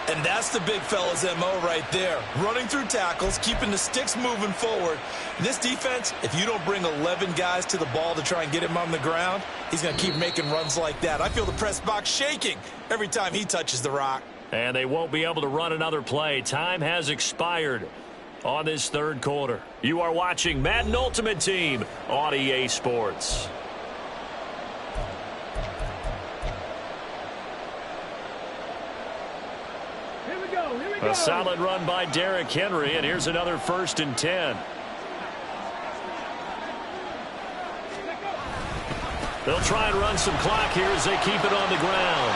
And that's the big fella's MO right there. Running through tackles, keeping the sticks moving forward. This defense, if you don't bring 11 guys to the ball to try and get him on the ground, he's going to keep making runs like that. I feel the press box shaking every time he touches the rock. And they won't be able to run another play. Time has expired on this third quarter. You are watching Madden Ultimate Team on EA Sports. Here we go. Here we go. A solid run by Derrick Henry, and here's another 1st and 10. They'll try and run some clock here as they keep it on the ground.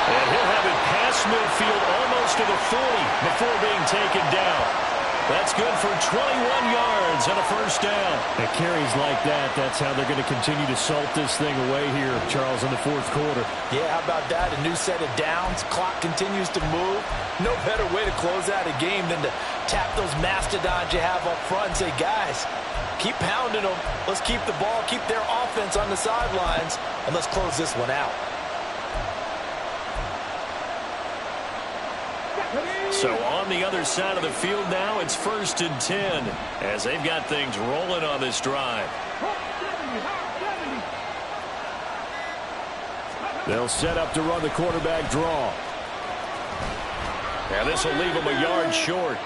And he'll have it past midfield almost to the 40 before being taken down. That's good for 21 yards and a 1st down. At carries like that, that's how they're going to continue to salt this thing away here, Charles, in the 4th quarter. Yeah, how about that? A new set of downs. Clock continues to move. No better way to close out a game than to tap those mastodons you have up front and say, guys, keep pounding them. Let's keep the ball, keep their offense on the sidelines, and let's close this one out. So on the other side of the field now, it's 1st and 10 as they've got things rolling on this drive. They'll set up to run the quarterback draw. And this will leave them a yard short.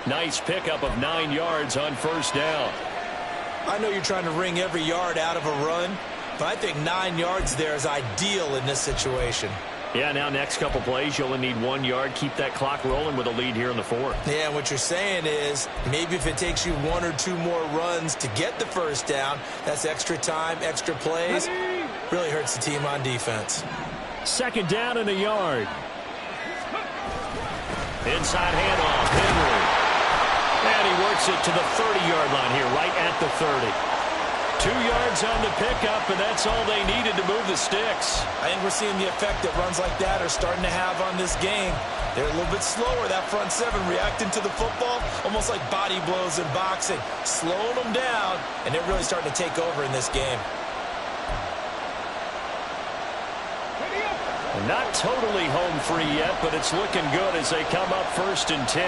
Nice pickup of 9 yards on 1st down. I know you're trying to wring every yard out of a run, but I think 9 yards there is ideal in this situation. Yeah, now next couple plays, you only need 1 yard. Keep that clock rolling with a lead here in the 4th. Yeah, what you're saying is maybe if it takes you 1 or 2 more runs to get the 1st down, that's extra time, extra plays. Really hurts the team on defense. 2nd down and a yard. Inside handoff, Henry. And he works it to the 30-yard line here, right at the 30. 2 yards on the pickup, and that's all they needed to move the sticks. I think we're seeing the effect that runs like that are starting to have on this game. They're a little bit slower, that front 7, reacting to the football, almost like body blows in boxing, slowing them down, and they're really starting to take over in this game. Not totally home free yet, but it's looking good as they come up 1st and 10.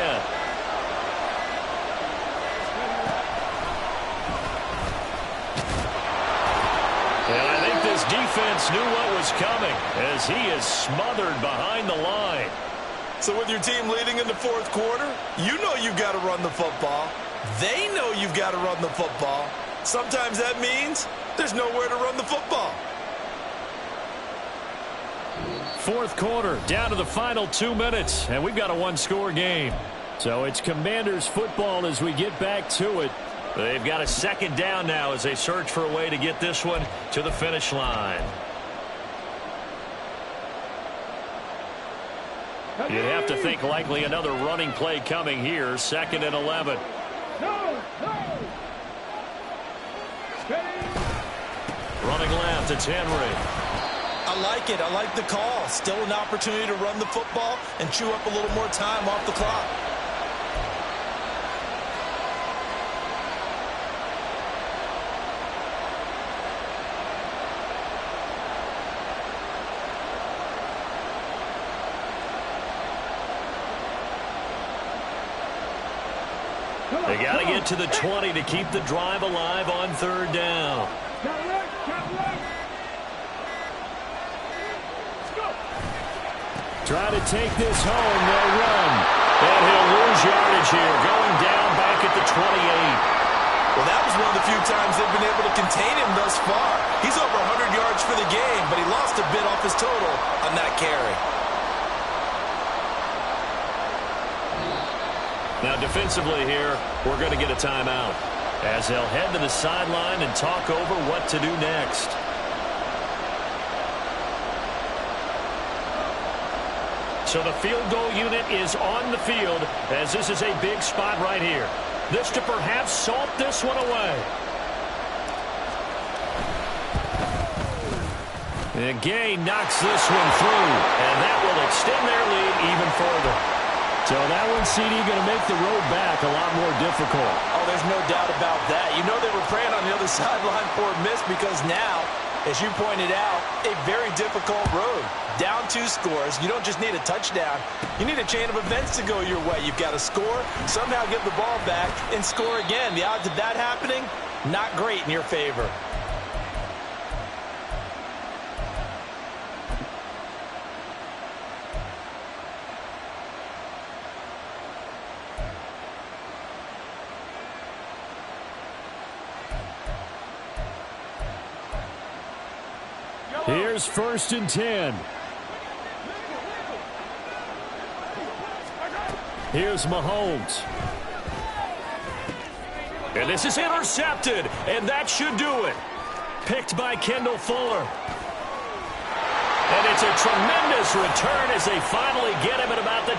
And I think this defense knew what was coming as he is smothered behind the line. So with your team leading in the 4th quarter, you know you've got to run the football. They know you've got to run the football. Sometimes that means there's nowhere to run the football. 4th quarter, down to the final 2 minutes, and we've got a 1-score game. So it's Commanders football as we get back to it. They've got a 2nd down now as they search for a way to get this one to the finish line. You'd have to think likely another running play coming here. 2nd and 11. Running left, it's Henry. I like it. I like the call. Still an opportunity to run the football and chew up a little more time off the clock. They got to get to the 20 to keep the drive alive on 3rd down. Try to take this home. They'll run. And he'll lose yardage here, going down back at the 28. Well, that was one of the few times they've been able to contain him thus far. He's over 100 yards for the game, but he lost a bit off his carry. Now defensively here, we're going to get a timeout, as they'll head to the sideline and talk over what to do next. So the field goal unit is on the field, as this is a big spot right here. This to perhaps salt this one away. And Gay knocks this one through, and that will extend their lead even further. So that one, CD, going to make the road back a lot more difficult. Oh, there's no doubt about that. You know they were praying on the other sideline for a miss, because now, as you pointed out, a very difficult road. Down 2 scores. You don't just need a touchdown. You need a chain of events to go your way. You've got to score, somehow get the ball back, and score again. The odds of that happening, not great in your favor. Here's 1st and 10. Here's Mahomes. And this is intercepted, and that should do it. Picked by Kendall Fuller. And it's a tremendous return as they finally get him at about the...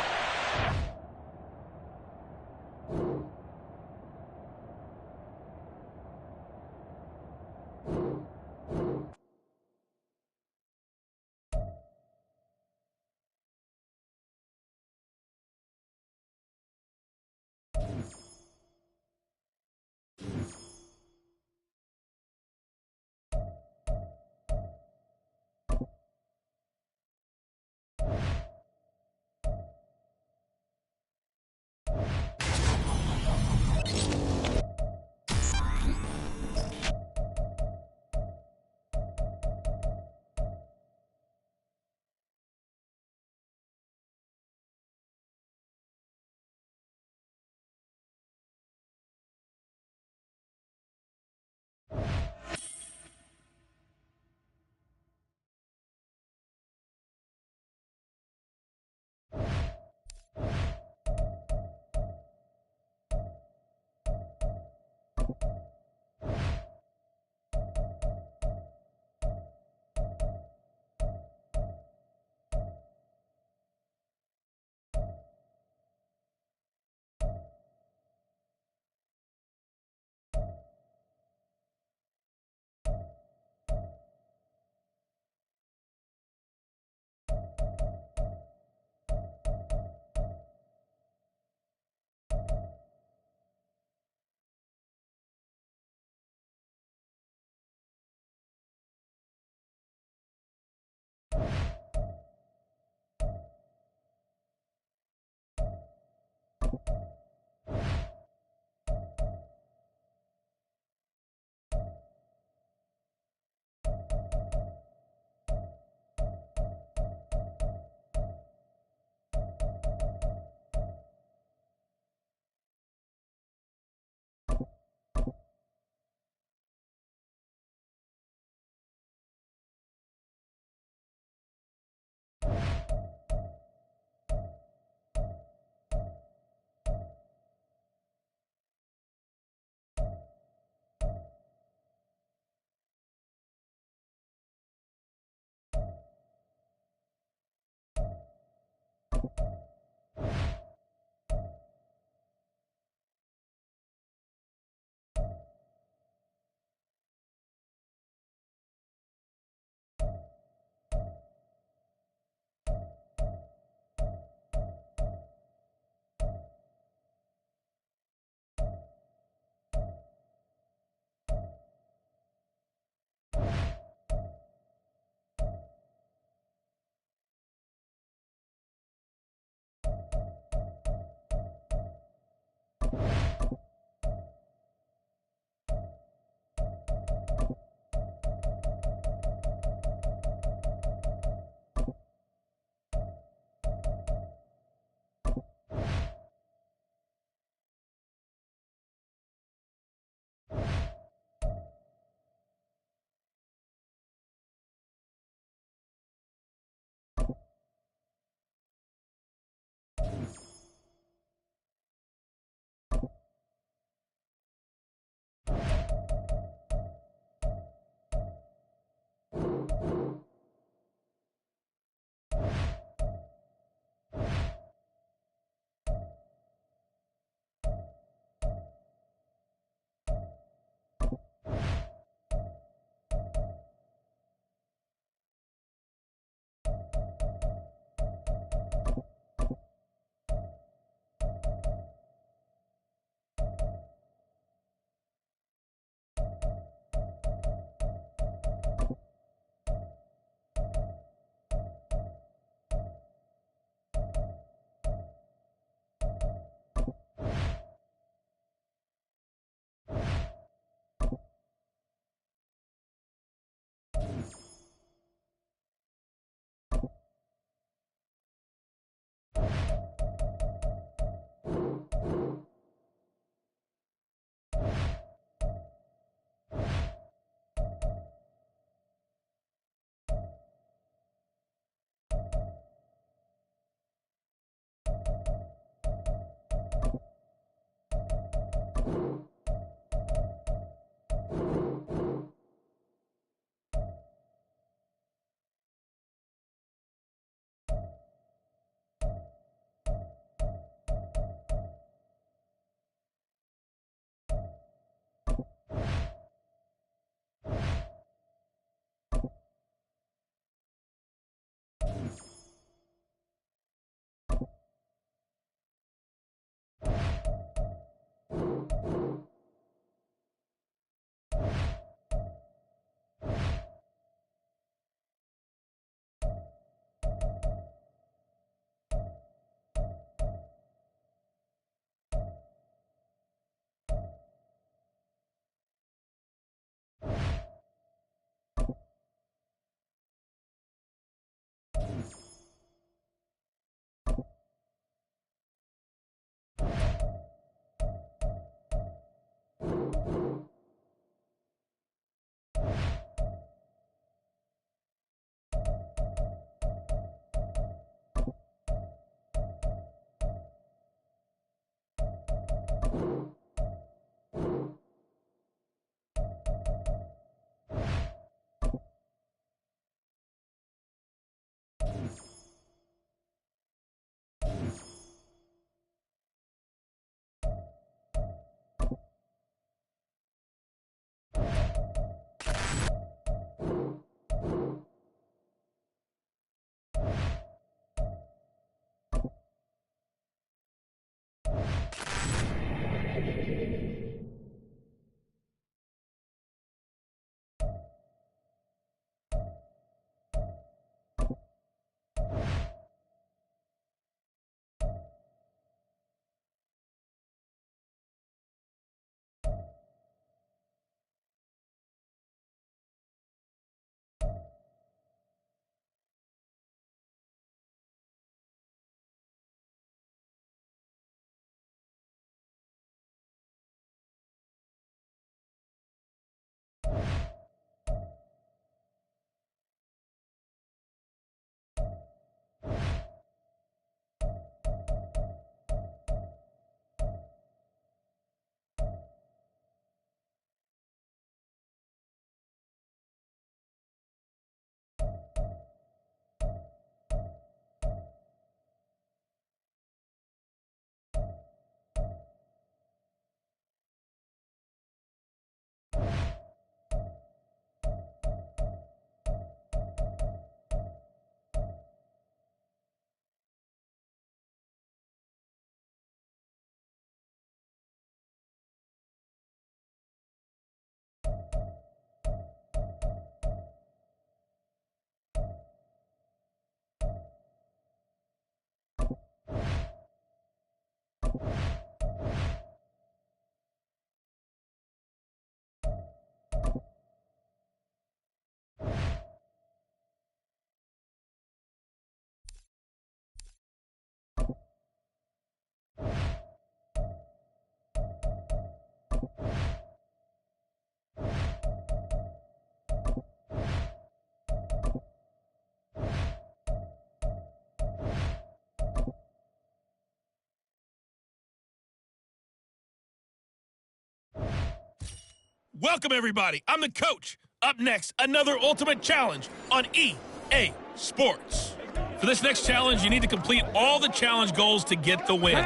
Welcome, everybody. I'm the coach. Up next, another Ultimate Challenge on EA Sports. For this next challenge, you need to complete all the challenge goals to get the win.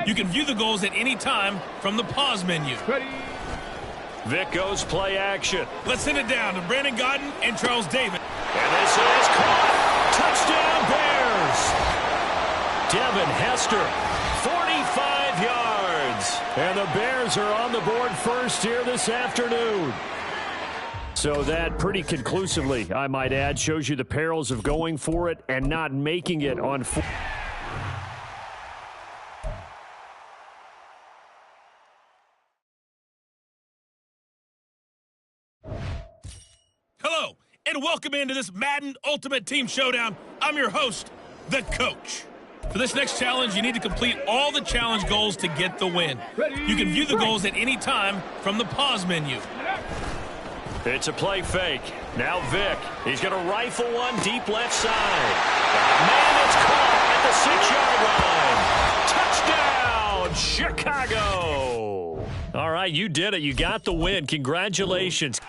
You can view the goals at any time from the pause menu. Vic goes play action. Let's send it down to Brandon Godden and Charles David. And this is caught. Touchdown Bears. Devin Hester, 45 yards. And the Bears are on the board first here this afternoon. So that pretty conclusively, I might add, shows you the perils of going for it and not making it on foot. Hello, and welcome into this Madden Ultimate Team Showdown. I'm your host, the coach. For this next challenge, you need to complete all the challenge goals to get the win. You can view the goals at any time from the pause menu. It's a play fake. Now Vic. He's going to rifle one deep left side. Man, it's caught at the 6-yard line. Touchdown, Chicago. All right, you did it. You got the win. Congratulations.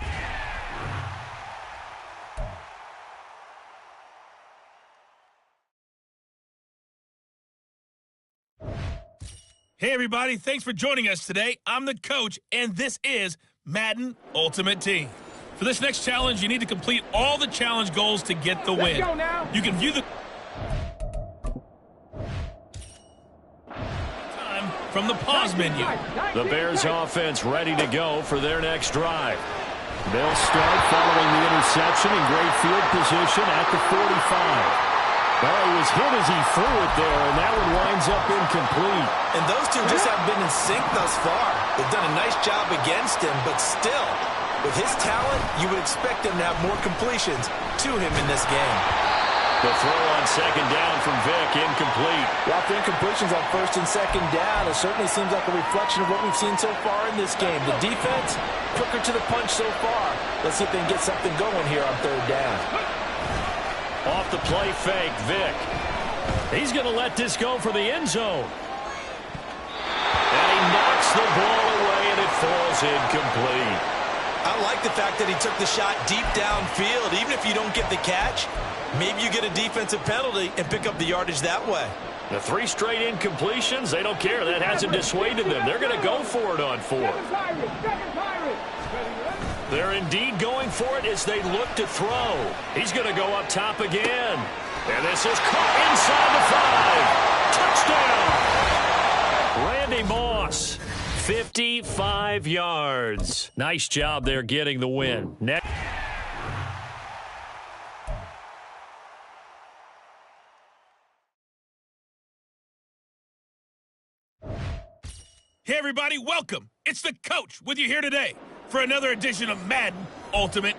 Hey, everybody. Thanks for joining us today. I'm the coach, and this is Madden Ultimate Team. For this next challenge, you need to complete all the challenge goals to get the win. You can view the time from the pause menu. The Bears offense ready to go for their next drive. They'll start following the interception in great field position at the 45. Well, he was hit as he threw it there, and that one winds up incomplete. And those two just haven't been in sync thus far. They've done a nice job against him, but still, with his talent, you would expect him to have more completions to him in this game. The throw on second down from Vic, incomplete. Well, after incompletions on first and second down, it certainly seems like a reflection of what we've seen so far in this game. The defense, quicker to the punch so far. Let's see if they can get something going here on third down. Off the play fake, Vic. He's going to let this go for the end zone. And he knocks the ball away, and it falls incomplete. I like the fact that he took the shot deep downfield. Even if you don't get the catch, maybe you get a defensive penalty and pick up the yardage that way. The 3 straight incompletions, they don't care. That hasn't dissuaded them. They're going to go for it on 4. They're indeed going for it as they look to throw. He's going to go up top again. And this is caught inside the 5. Touchdown! Randy Moss, 55 yards. Nice job there getting the win. Next. Hey, everybody, welcome. It's the coach with you here today for another edition of Madden Ultimate.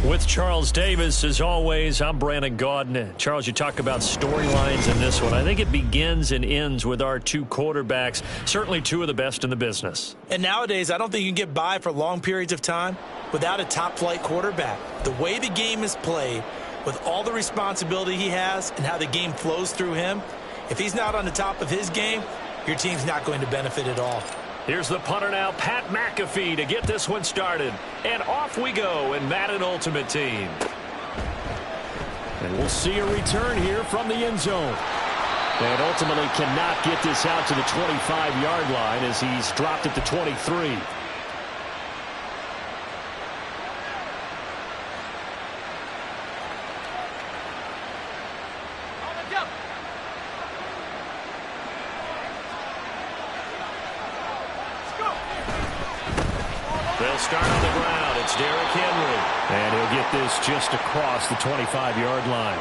With Charles Davis, as always, I'm Brandon Gaudin. Charles, you talk about storylines in this one. I think it begins and ends with our two quarterbacks, certainly two of the best in the business. And nowadays, I don't think you can get by for long periods of time without a top-flight quarterback. The way the game is played, with all the responsibility he has and how the game flows through him, if he's not on the top of his game, your team's not going to benefit at all. Here's the punter now, Pat McAfee, to get this one started. And off we go in Madden Ultimate Team. And we'll see a return here from the end zone. And ultimately cannot get this out to the 25-yard line as he's dropped at the 23. They'll start on the ground. It's Derrick Henry. And he'll get this just across the 25-yard line.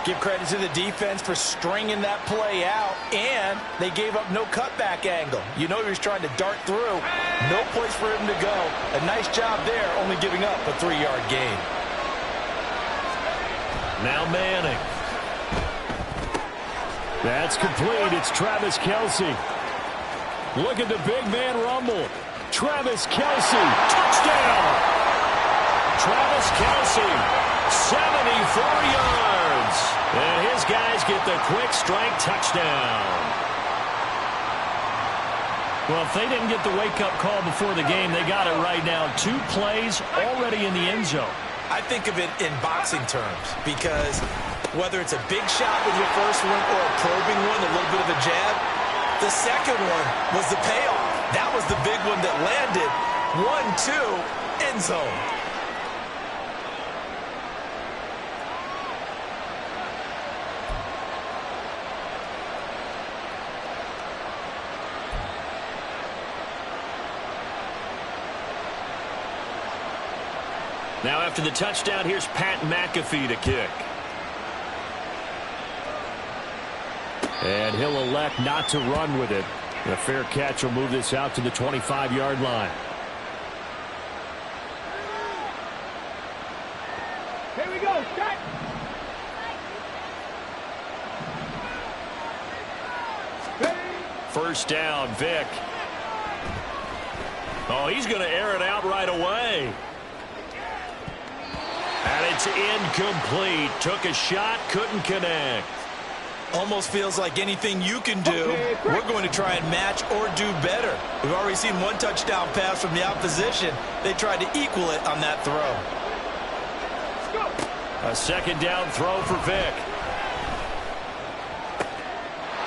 Give credit to the defense for stringing that play out, and they gave up no cutback angle. You know he was trying to dart through. No place for him to go. A nice job there, only giving up a 3-yard gain. Now Manning. That's complete. It's Travis Kelce. Look at the big man rumble. Travis Kelce, touchdown. Travis Kelce, 74 yards. And his guys get the quick strike touchdown. Well, if they didn't get the wake-up call before the game, they got it right now. 2 plays already in the end zone. I think of it in boxing terms because whether it's a big shot with your first one or a probing one, a little bit of a jab, the second one was the payoff. That was the big one that landed. 1-2, end zone. Now after the touchdown, here's Pat McAfee to kick. And he'll elect not to run with it. A fair catch will move this out to the 25-yard line. Here we go, start. First down, Vic. Oh, he's going to air it out right away. And it's incomplete. Took a shot, couldn't connect. Almost feels like anything you can do, we're going to try and match or do better. We've already seen one touchdown pass from the opposition. They tried to equal it on that throw. A second down throw for Vic.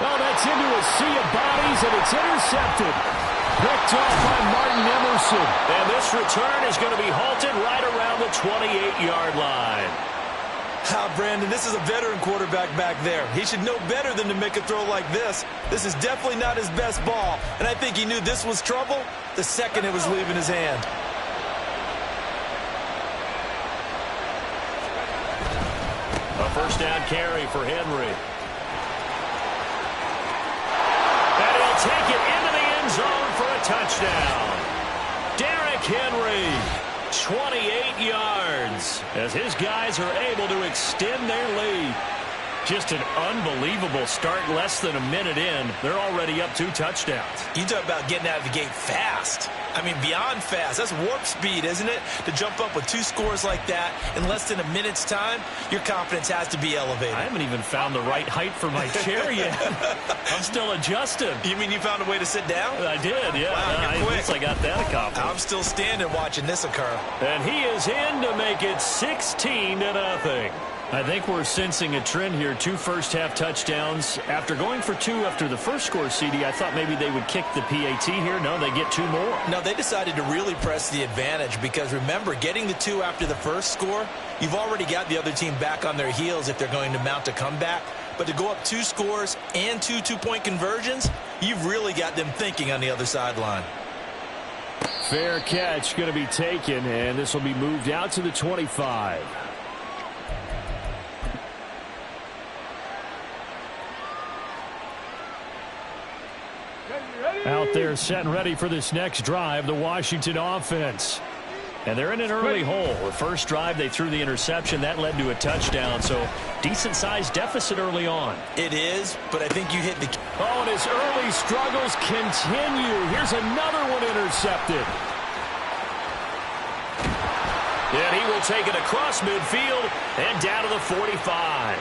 Oh, that's into a sea of bodies, and it's intercepted. Picked off by Martin Emerson. And this return is going to be halted right around the 28-yard line. Brandon, this is a veteran quarterback back there. He should know better than to make a throw like this. This is definitely not his best ball, and I think he knew this was trouble the second it was leaving his hand. A first down carry for Henry. And he'll take it into the end zone for a touchdown. Derrick Henry. 28 yards as his guys are able to extend their lead. Just an unbelievable start. Less than a minute in, they're already up 2 touchdowns. You talk about getting out of the gate fast. I mean, beyond fast. That's warp speed, isn't it? To jump up with 2 scores like that in less than a minute's time, your confidence has to be elevated. I haven't even found the right height for my chair yet. I'm still adjusting. You mean you found a way to sit down? I did, yeah. Wow, you're quick. At least I got that accomplished. I'm still standing watching this occur. And he is in to make it 16-0. I think we're sensing a trend here. 2 first-half touchdowns. After going for 2 after the first score, CD, I thought maybe they would kick the PAT here. No, they get 2 more. No, they decided to really press the advantage because, remember, getting the 2 after the first score, you've already got the other team back on their heels if they're going to mount a comeback. But to go up 2 scores and 2 two-point conversions, you've really got them thinking on the other sideline. Fair catch going to be taken, and this will be moved out to the 25. Out there set and ready for this next drive, the Washington offense. And they're in an early hole. The first drive, they threw the interception. That led to a touchdown, so decent-sized deficit early on. It is, but I think you hit the... Oh, and his early struggles continue. Here's another one intercepted. And he will take it across midfield and down to the 45.